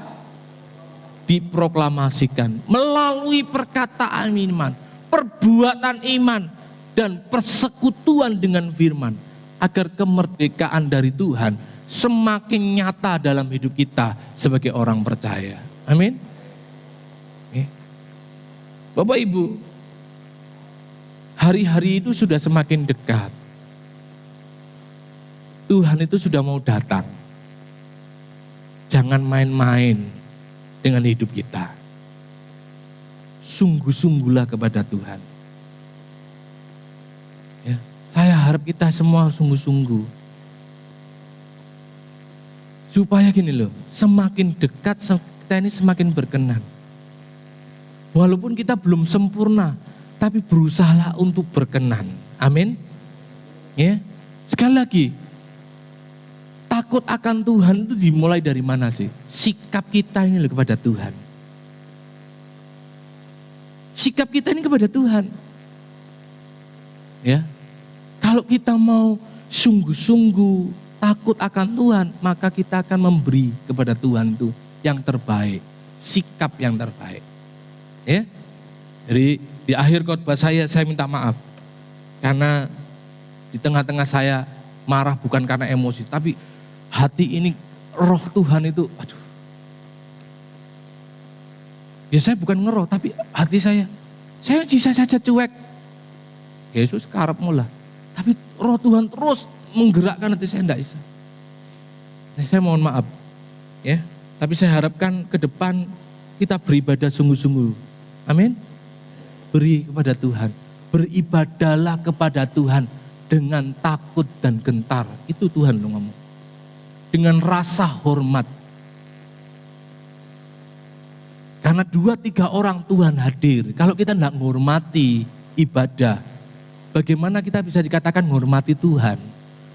Diproklamasikan melalui perkataan iman, perbuatan iman, dan persekutuan dengan firman, agar kemerdekaan dari Tuhan semakin nyata dalam hidup kita sebagai orang percaya. Amin. Bapak Ibu, hari-hari itu sudah semakin dekat. Tuhan itu sudah mau datang. Jangan main-main dengan hidup kita. Sungguh-sungguhlah kepada Tuhan. Ya, saya harap kita semua sungguh-sungguh. Supaya gini loh, semakin dekat kita ini semakin berkenan. Walaupun kita belum sempurna, tapi berusahalah untuk berkenan. Amin. Ya. Sekali lagi, takut akan Tuhan itu dimulai dari mana sih? Sikap kita ini loh kepada Tuhan. Sikap kita ini kepada Tuhan. Ya. Kalau kita mau sungguh-sungguh takut akan Tuhan, maka kita akan memberi kepada Tuhan itu yang terbaik, sikap yang terbaik. Ya. Jadi di akhir khotbah saya minta maaf karena di tengah-tengah saya marah bukan karena emosi, tapi hati ini roh Tuhan itu, aduh. Ya saya bukan ngeroh, tapi hati saya bisa saja cuek. Yesus karepmu lah. Tapi roh Tuhan terus menggerakkan hati saya, enggak bisa. Saya mohon maaf. Ya, tapi saya harapkan ke depan kita beribadah sungguh-sungguh. Amin. Beri kepada Tuhan. Beribadahlah kepada Tuhan dengan takut dan gentar. Itu Tuhan ngomong. Dengan rasa hormat. Karena 2-3 orang Tuhan hadir. Kalau kita tidak menghormati ibadah, bagaimana kita bisa dikatakan menghormati Tuhan?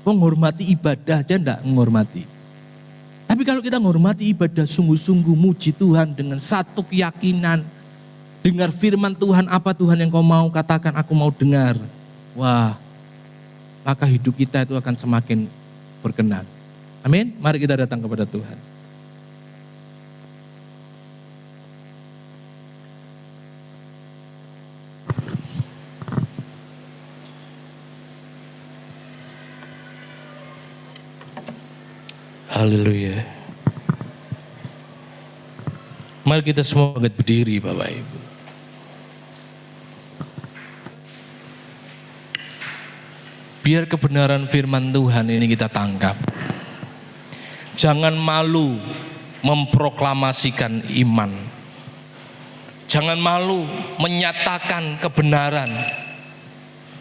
Menghormati ibadah aja tidak menghormati. Tapi kalau kita menghormati ibadah sungguh-sungguh, muji Tuhan dengan satu keyakinan, dengar firman Tuhan, apa Tuhan yang kau mau katakan, aku mau dengar. Wah, maka hidup kita itu akan semakin berkenan. Amin. Mari kita datang kepada Tuhan. Haleluya. Mari kita semua angkat berdiri Bapak Ibu. Biar kebenaran firman Tuhan ini kita tangkap. Jangan malu memproklamasikan iman. Jangan malu menyatakan kebenaran.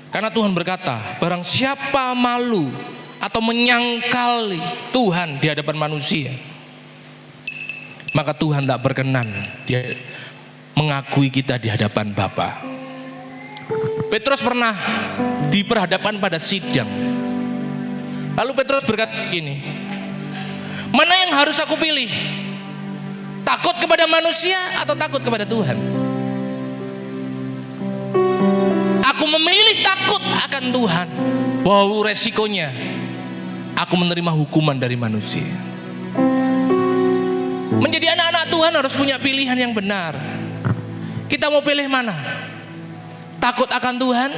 Karena Tuhan berkata, barang siapa malu atau menyangkali Tuhan di hadapan manusia, maka Tuhan tak berkenan dia mengakui kita di hadapan Bapa. Petrus pernah diperhadapkan pada sidang. Lalu Petrus berkata begini, mana yang harus aku pilih? Takut kepada manusia atau takut kepada Tuhan? Aku memilih takut akan Tuhan. Bahwa resikonya aku menerima hukuman dari manusia. Menjadi anak-anak Tuhan harus punya pilihan yang benar. Kita mau pilih mana? Takut akan Tuhan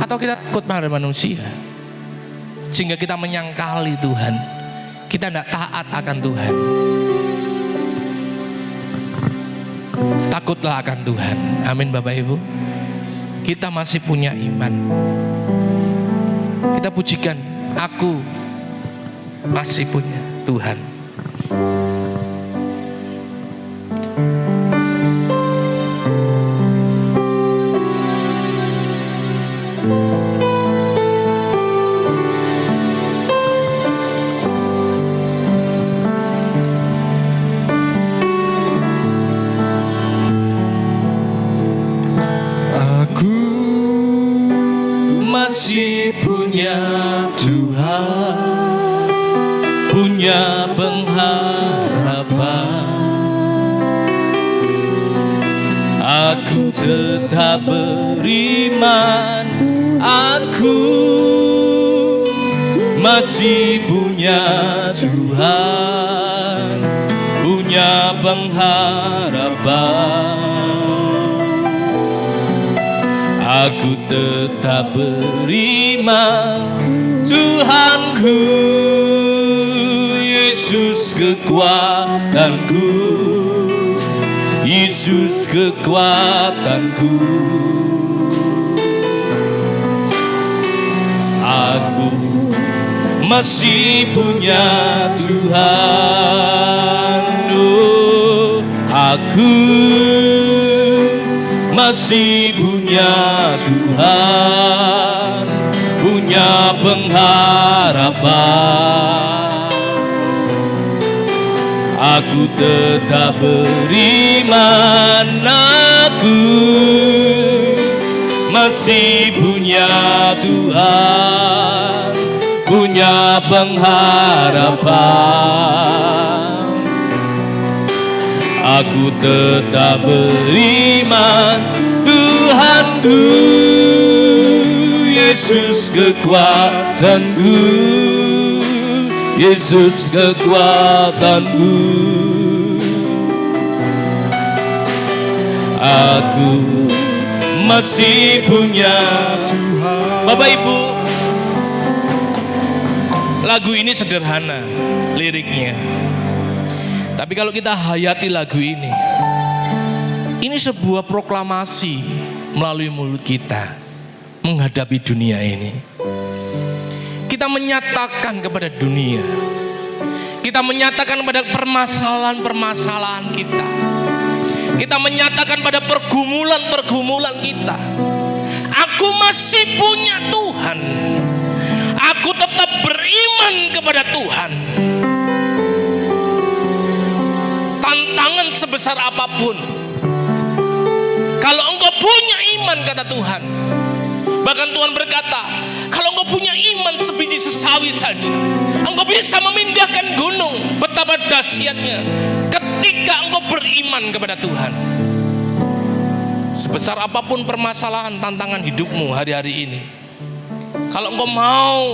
atau kita takut pada manusia? Sehingga kita menyangkali Tuhan. Kita tidak taat akan Tuhan. Takutlah akan Tuhan. Amin Bapak Ibu. Kita masih punya iman. Kita pujikan, aku masih punya Tuhan. Masih punya Tuhan, punya pengharapan. Aku tetap beriman, aku masih punya Tuhan, punya pengharapan. Aku tetap beriman, Tuhanku, Yesus kekuatanku, Yesus kekuatanku. Aku masih punya Tuhan, oh, aku masih punya Tuhan, punya pengharapan. Aku tetap beriman, aku masih punya Tuhan, punya punya pengharapan. Aku tetap beriman, Tuhanku, Yesus kekuatanku, Yesus kekuatanku. Aku masih punya Tuhan. Bapak Ibu, lagu ini sederhana liriknya, tapi kalau kita hayati lagu ini sebuah proklamasi melalui mulut kita menghadapi dunia ini. Kita menyatakan kepada dunia, kita menyatakan pada permasalahan-permasalahan kita, kita menyatakan pada pergumulan-pergumulan kita, aku masih punya Tuhan, aku tetap beriman kepada Tuhan. Tantangan sebesar apapun, kalau engkau punya iman, kata Tuhan, bahkan Tuhan berkata, kalau engkau punya iman sebiji sesawi saja, engkau bisa memindahkan gunung. Betapa dahsyatnya ketika engkau beriman kepada Tuhan. Sebesar apapun permasalahan, tantangan hidupmu hari-hari ini, kalau engkau mau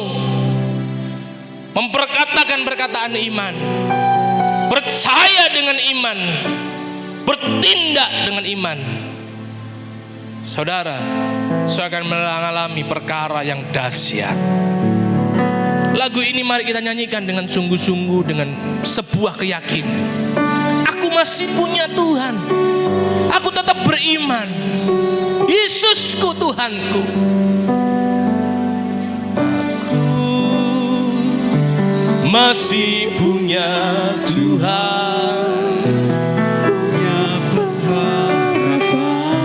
memperkatakan perkataan iman, percaya dengan iman, bertindak dengan iman, saudara, saya akan mengalami perkara yang dahsyat. Lagu ini mari kita nyanyikan dengan sungguh-sungguh, dengan sebuah keyakinan. Aku masih punya Tuhan, aku tetap beriman, Yesusku Tuhanku. Aku masih punya Tuhan, punya pengharapan.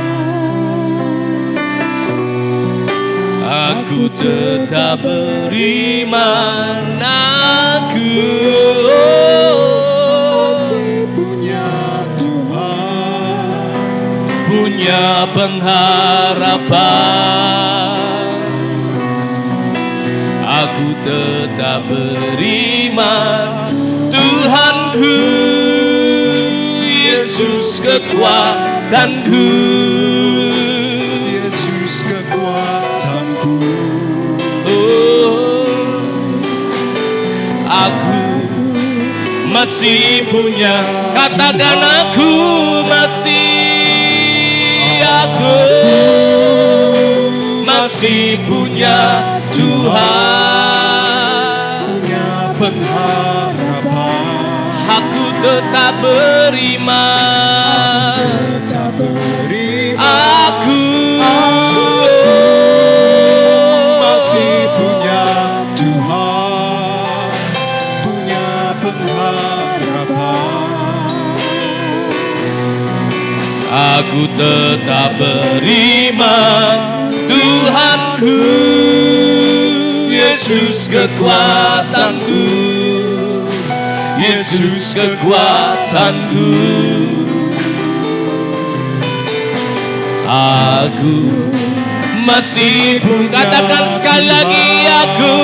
Aku tetap beriman, aku masih punya Tuhan, punya pengharapan. Aku tetap beriman, Tuhanku, Yesus kekuatanku, Yesus kekuatanku. Oh, aku masih punya, katakan aku masih punya Tuhan, punya pengharapan. Aku tetap beriman, aku masih punya Tuhan, punya pengharapan. Aku tetap beriman, Tuhanku, Yesus kekuatanku, Yesus kekuatanku. Aku masih punya, katakan sekali lagi, aku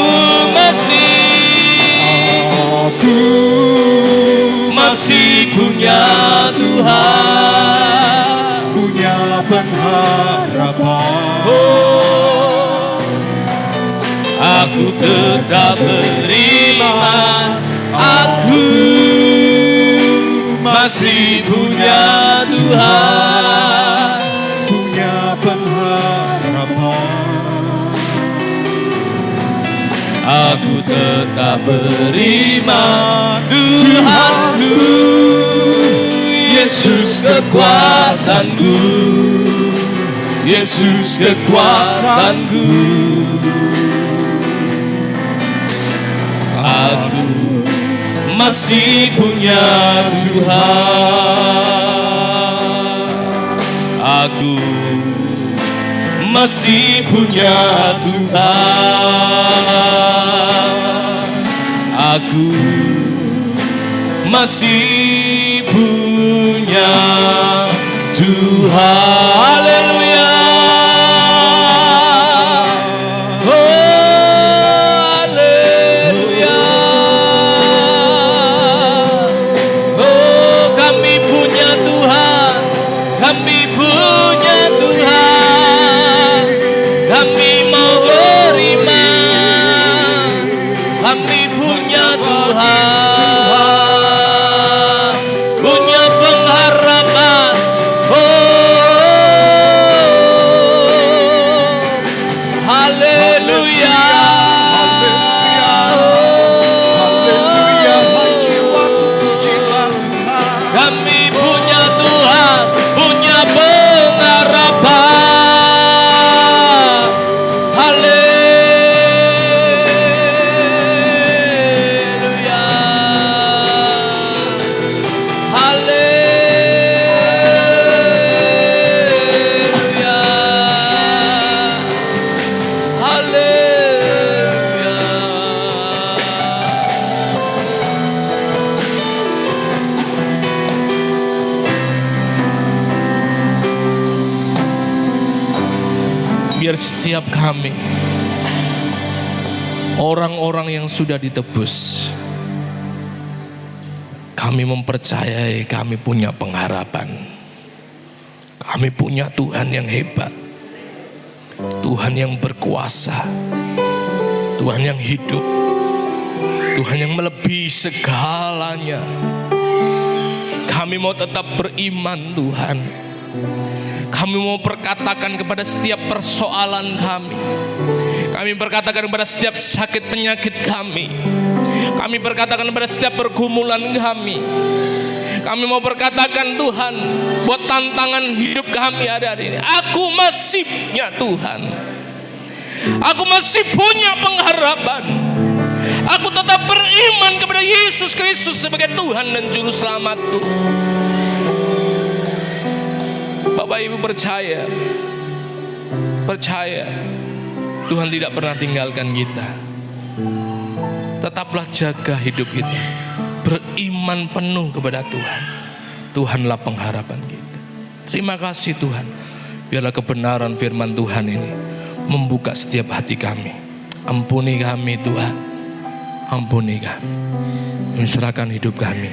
masih punya Tuhan, punya pengharapan. Oh, aku tetap beriman, aku masih punya Tuhan, punya pengharapan. Aku tetap beriman, Tuhanku, Yesus kekuatanku, Yesus kekuatanku. Aku masih punya Tuhan, aku masih punya Tuhan, aku masih punya Tuhan. Haleluya. Oh, haleluya. setiap kami, orang-orang yang sudah ditebus. Kami mempercayai kami punya pengharapan. Kami punya Tuhan yang hebat, Tuhan yang berkuasa, Tuhan yang hidup, Tuhan yang melebihi segalanya. Kami mau tetap beriman Tuhan. Kami mau perkatakan kepada setiap persoalan kami. Kami berkatakan kepada setiap sakit penyakit kami. Kami berkatakan kepada setiap pergumulan kami. Kami mau berkatakan Tuhan, buat tantangan hidup kami ada di ini. Aku masih punya Tuhan. Aku masih punya pengharapan. Aku tetap beriman kepada Yesus Kristus sebagai Tuhan dan Juru Selamatku. Bapak Ibu percaya Tuhan tidak pernah tinggalkan kita. Tetaplah jaga hidup kita, beriman penuh kepada Tuhan. Tuhanlah pengharapan kita. Terima kasih Tuhan. Biarlah kebenaran firman Tuhan ini membuka setiap hati kami. Ampuni kami Tuhan, ampuni kami. Serahkan hidup kami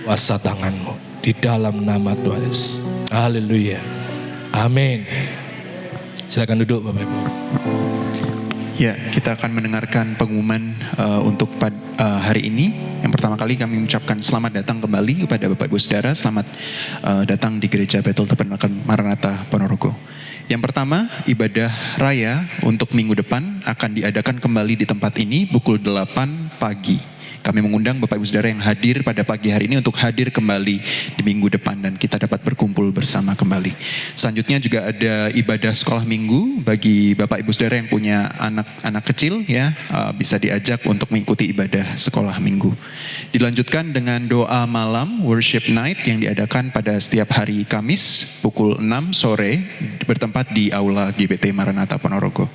kuasa tangan-Mu di dalam nama Tuhan Yesus. Haleluya. Amin. Silakan duduk Bapak Ibu. Ya, kita akan mendengarkan pengumuman untuk hari ini. Yang pertama kali kami mengucapkan selamat datang kembali kepada Bapak Ibu Saudara. Selamat datang di Gereja Betel Tabernakel Maranatha Ponorogo. Yang pertama, ibadah raya untuk minggu depan akan diadakan kembali di tempat ini pukul 8 pagi. Kami mengundang Bapak Ibu Saudara yang hadir pada pagi hari ini untuk hadir kembali di minggu depan dan kita dapat berkumpul bersama kembali. Selanjutnya juga ada ibadah sekolah minggu bagi Bapak Ibu Saudara yang punya anak-anak kecil ya, bisa diajak untuk mengikuti ibadah sekolah minggu. Dilanjutkan dengan doa malam worship night yang diadakan pada setiap hari Kamis pukul 6 sore bertempat di Aula GBT Maranatha Ponorogo.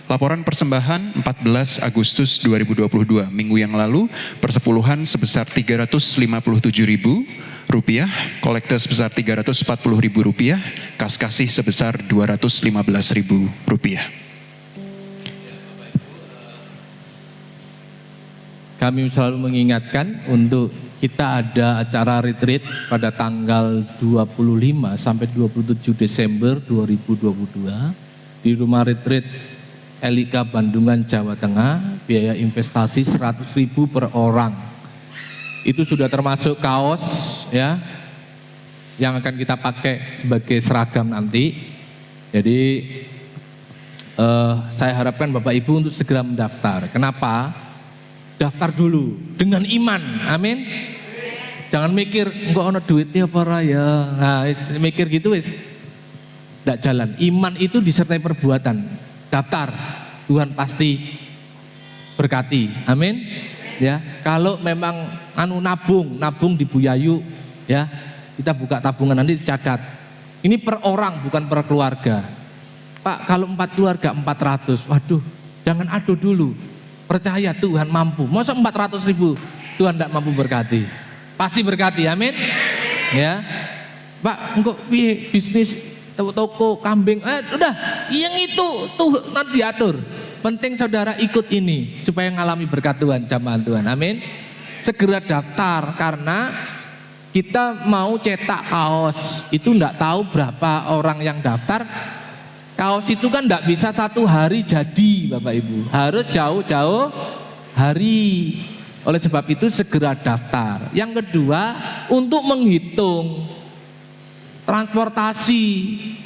Laporan persembahan 14 Agustus 2022, minggu yang lalu, persepuluhan sebesar Rp357.000, kolekte sebesar Rp340.000, kas kasih sebesar Rp215.000. Kami selalu mengingatkan untuk kita ada acara retreat pada tanggal 25 sampai 27 Desember 2022 di rumah retreat Elika Bandungan Jawa Tengah, biaya investasi 100.000 per orang. Itu sudah termasuk kaos ya yang akan kita pakai sebagai seragam nanti. Jadi saya harapkan Bapak Ibu untuk segera mendaftar. Kenapa? Daftar dulu dengan iman. Amin. Jangan mikir enggak ada duitnya apa ya. Nah, mikir gitu wis enggak jalan. Iman itu disertai perbuatan. Daftar, Tuhan pasti berkati. Amin. Ya, kalau memang nabung di Buyayu ya, kita buka tabungan nanti catat. Ini per orang bukan per keluarga. Pak, kalau 4 keluarga 400. Waduh, jangan adu dulu. Percaya Tuhan mampu. Masa 400.000 Tuhan tidak mampu berkati? Pasti berkati. Amin. Ya. Pak, engkau bisnis toko kambing, udah yang itu tuh nanti diatur. Penting saudara ikut ini supaya ngalami berkat Tuhan, jamaah Tuhan. Amin. Segera daftar karena kita mau cetak kaos. Itu enggak tahu berapa orang yang daftar. Kaos itu kan enggak bisa 1 hari jadi Bapak Ibu. Harus jauh-jauh hari. Oleh sebab itu segera daftar. Yang kedua, untuk menghitung transportasi,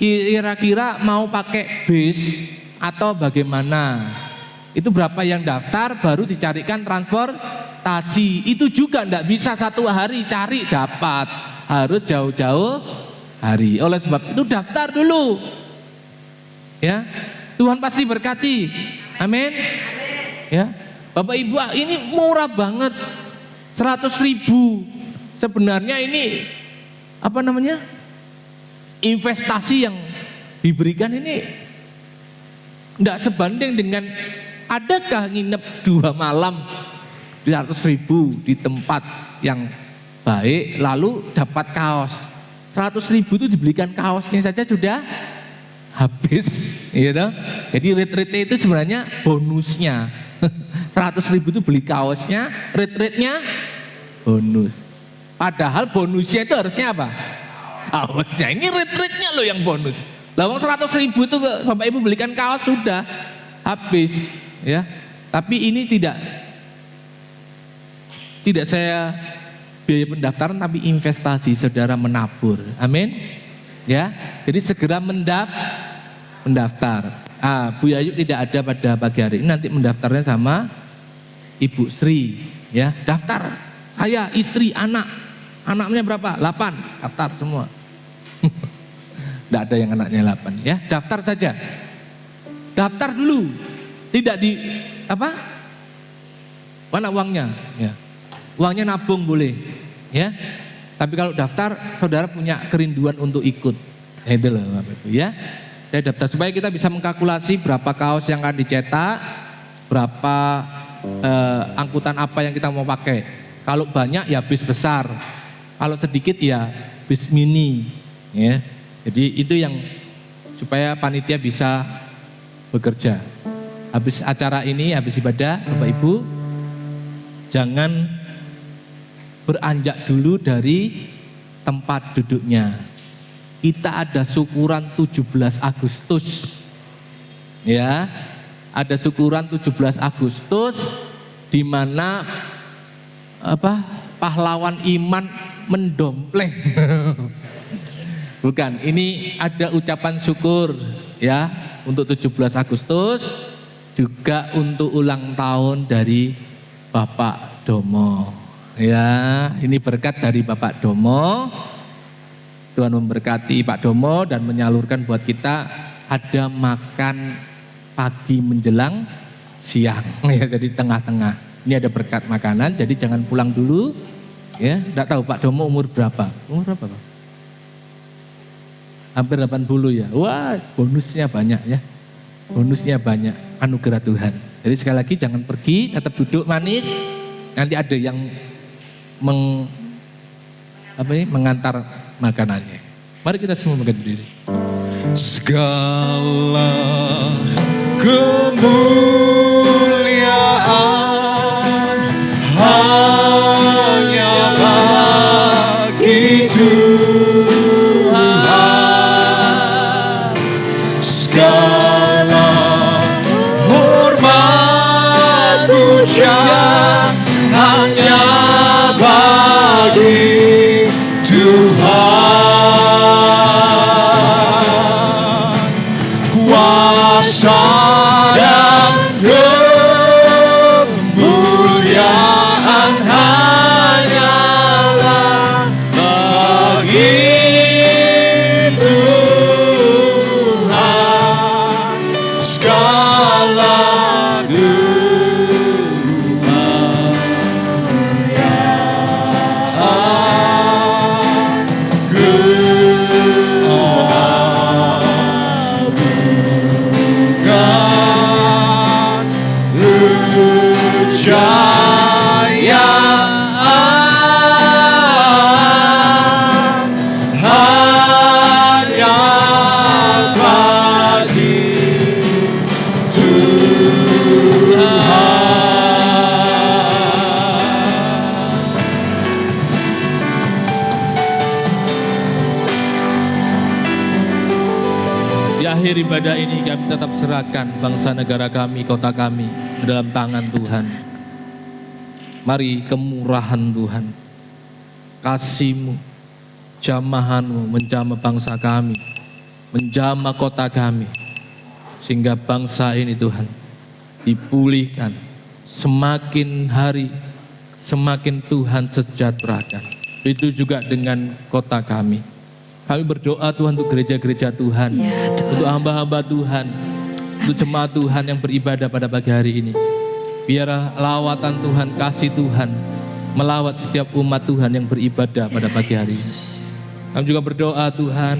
kira-kira mau pakai bis atau bagaimana? Itu berapa yang daftar baru dicarikan transportasi. Itu juga enggak bisa 1 hari cari dapat. Harus jauh-jauh hari. Oleh sebab itu daftar dulu. Ya. Tuhan pasti berkati. Amin. Ya. Bapak Ibu, ini murah banget. 100.000. Sebenarnya ini investasi yang diberikan ini tidak sebanding dengan adakah nginep 2 malam 100.000 di tempat yang baik lalu dapat kaos. 100.000 itu dibelikan kaosnya saja sudah habis, gitu. Jadi retreat itu sebenarnya bonusnya. 100.000 itu beli kaosnya, retreatnya bonus. Padahal bonusnya itu harusnya apa? Kaosnya. Ini retreatnya loh yang bonus. Lawang 100.000 itu Bapak Ibu belikan kaos sudah habis, ya. Tapi ini tidak saya biaya pendaftaran, tapi investasi, saudara menabur. Amin. Ya, jadi segera mendaftar. Bu Ayu tidak ada pada pagi hari ini, nanti mendaftarnya sama Ibu Sri, ya. Daftar, saya, istri, anaknya berapa? 8, daftar semua. Tidak ada yang anaknya 8, ya. Daftar saja, daftar dulu, tidak mana uangnya, ya. Uangnya nabung boleh, ya. Tapi kalau daftar, saudara punya kerinduan untuk ikut, itu loh, Bapak Ibu, ya. Saya daftar supaya kita bisa mengkalkulasi berapa kaos yang akan dicetak, berapa angkutan apa yang kita mau pakai. Kalau banyak ya bis besar, kalau sedikit ya bis mini, ya. Jadi itu yang supaya panitia bisa bekerja. Habis acara ini, habis ibadah, Bapak Ibu, jangan beranjak dulu dari tempat duduknya. Kita ada syukuran 17 Agustus. Ya. Ada syukuran 17 Agustus di mana pahlawan iman mendompleng. Bukan, ini ada ucapan syukur, ya, untuk 17 Agustus, juga untuk ulang tahun dari Bapak Domo. Ya, ini berkat dari Bapak Domo. Tuhan memberkati Pak Domo dan menyalurkan buat kita ada makan pagi menjelang siang, ya, jadi tengah-tengah. Ini ada berkat makanan, jadi jangan pulang dulu, ya. Tidak tahu Pak Domo umur berapa? Umur berapa, Pak? Hampir 80 ya. Wah, bonusnya banyak, ya. Bonusnya banyak, anugerah Tuhan. Jadi sekali lagi jangan pergi, tetap duduk manis. Nanti ada yang mengantar makanannya. Mari kita semua berdiri. Segala kemuliaan hanya bagi Tuhan. Segala hormat puja hanya bagi Tuhan. Kuasa dan kemuliaan hanyalah bagi Tuhan. Segala ibadah ini kami tetap serahkan bangsa negara kami, kota kami ke dalam tangan Tuhan. Mari kemurahan Tuhan, kasih-Mu, jamahan-Mu menjamah bangsa kami, menjamah kota kami, sehingga bangsa ini Tuhan dipulihkan, semakin hari semakin Tuhan sejahterakan. Itu juga dengan kota kami. Kami berdoa Tuhan untuk gereja-gereja Tuhan, ya, Tuhan, untuk hamba-hamba Tuhan, untuk jemaat Tuhan yang beribadah pada pagi hari ini. Biar lawatan Tuhan, kasih Tuhan melawat setiap umat Tuhan yang beribadah pada pagi hari ini. Kami juga berdoa Tuhan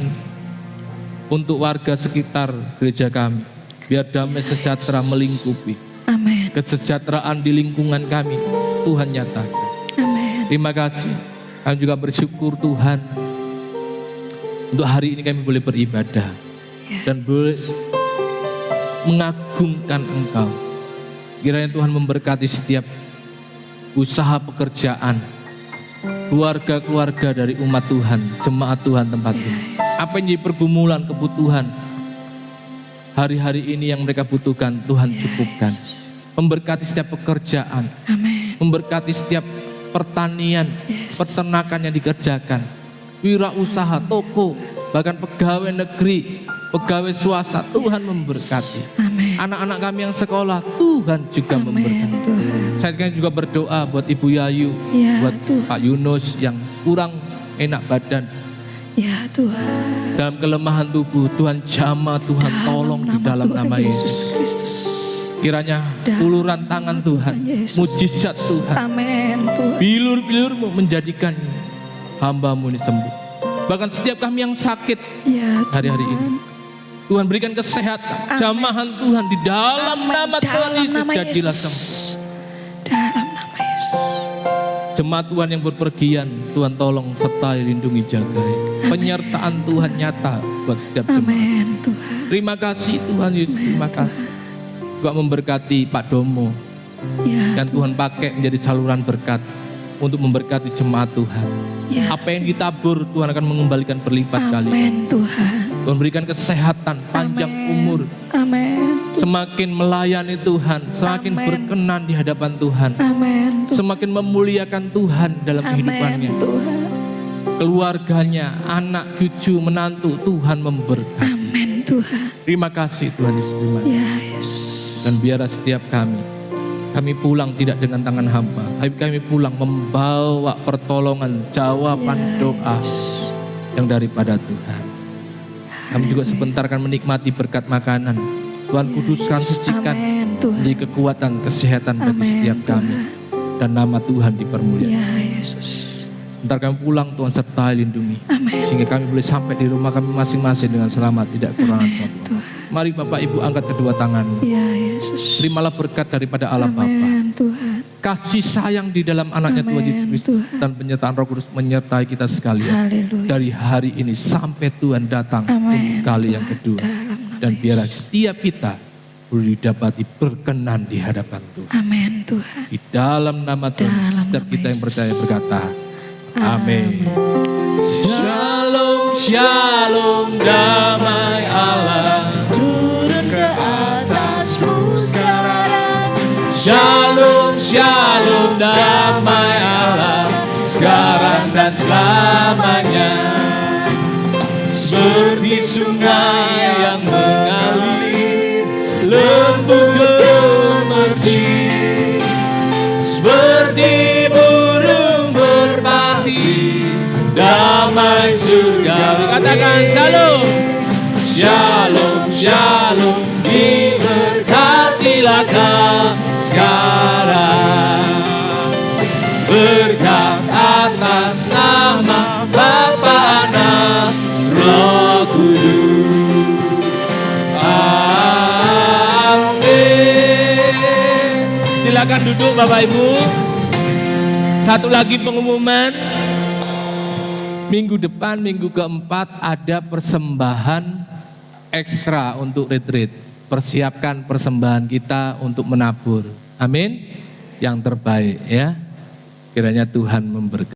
untuk warga sekitar gereja kami, biar damai sejahtera melingkupi. Amin. Kesejahteraan di lingkungan kami Tuhan nyatakan. Amin. Terima kasih. Kami juga bersyukur Tuhan, untuk hari ini kami boleh beribadah. dan boleh mengagungkan Engkau. Kiranya Tuhan memberkati setiap usaha pekerjaan, keluarga-keluarga dari umat Tuhan, jemaat Tuhan tempat ini. Apa yang jadi pergumulan, kebutuhan hari-hari ini yang mereka butuhkan, Tuhan cukupkan. Memberkati setiap pekerjaan, memberkati setiap pertanian, peternakan yang dikerjakan, wirausaha, toko, bahkan pegawai negeri, pegawai swasta, Tuhan memberkati. Anak-anak kami yang sekolah, Tuhan juga memberkati. Saya kan juga berdoa buat Ibu Yayu, buat Pak Yunus yang kurang enak badan, Ya Tuhan. dalam kelemahan tubuh, Tuhan jamah, Tuhan tolong di dalam nama Yesus. Kristus. Kiranya uluran tangan Tuhan, mujizat Tuhan, Amin Tuhan. bilur-bilur-Mu menjadikan hamba-Mu ini sembuh. Bahkan setiap kami yang sakit Ya hari-hari ini, Tuhan berikan kesehatan, jamahan Tuhan di dalam nama Tuhan Yesus, jadilah sembuh. Dalam nama Yesus. Jemaat Tuhan yang berpergian, Tuhan tolong sertai, lindungi, jagai. Penyertaan Tuhan nyata buat setiap jemaat. Amin Tuhan. Terima kasih Tuhan Yesus, terima kasih. Juga memberkati Pak Domo, Ya dan Tuhan pakai menjadi saluran berkat untuk memberkati jemaat Tuhan. Ya. Apa yang ditabur, Tuhan akan mengembalikan berlipat kali. Amin Tuhan. Tuhan berikan kesehatan, panjang umur, Amin. semakin melayani Tuhan, semakin Amin. berkenan di hadapan Tuhan, Amin Tuhan. semakin memuliakan Tuhan dalam kehidupannya. Amin Tuhan. Keluarganya, anak, cucu, menantu, Tuhan memberkati. Amin Tuhan. Terima kasih Tuhan Yesus, terima kasih. Ya Yesus. Dan biarlah setiap kami pulang tidak dengan tangan hampa, tapi kami pulang membawa pertolongan, jawaban doa yang daripada Tuhan. Kami juga sebentar akan menikmati berkat makanan. Tuhan kuduskan, sucikan, Amin Tuhan. menjadi kekuatan, kesehatan bagi Amin, setiap kami. Dan nama Tuhan dipermuliakan. Ya Yesus. Bentar kami pulang, Tuhan sertai, lindungi. Amin. Sehingga kami boleh sampai di rumah kami masing-masing dengan selamat, tidak kekurangan satu. Tuhan. Mari Bapak Ibu angkat kedua tanganmu. Ya Yesus. Terimalah berkat daripada Allah Bapa. Amin Tuhan. Kasih sayang di dalam anaknya Tuhan Amin, Yesus Kristus, Tuhan. dan penyertaan Roh Kudus menyertai kita sekalian. Haleluya. Dari hari ini sampai Tuhan datang Amin, untuk kali yang kedua. Dalam nama Dan biarlah setiap kita boleh didapati berkenan di hadapan Tuhan. Amin Tuhan. Di dalam nama Tuhan, Dalam setiap nama kita yang Yesus. percaya berkata, Amin. Shalom, shalom, damai Allah Turun ke atasmu sekarang. Shalom, shalom, damai Allah sekarang dan selamanya. Seperti sungai yang mengalir, lembut gemercik, seperti burung merpati, damai surgawi. Katakan shalom, shalom, shalom, diberkatilah kau sekarang. Berkat atas nama Bapa, Anak, Roh Kudus. Amin. Silakan duduk Bapak Ibu. Satu lagi pengumuman. Minggu depan, minggu keempat ada persembahan ekstra untuk retreat. Persiapkan persembahan kita untuk menabur. Amin. Yang terbaik ya. Kiranya Tuhan memberkati.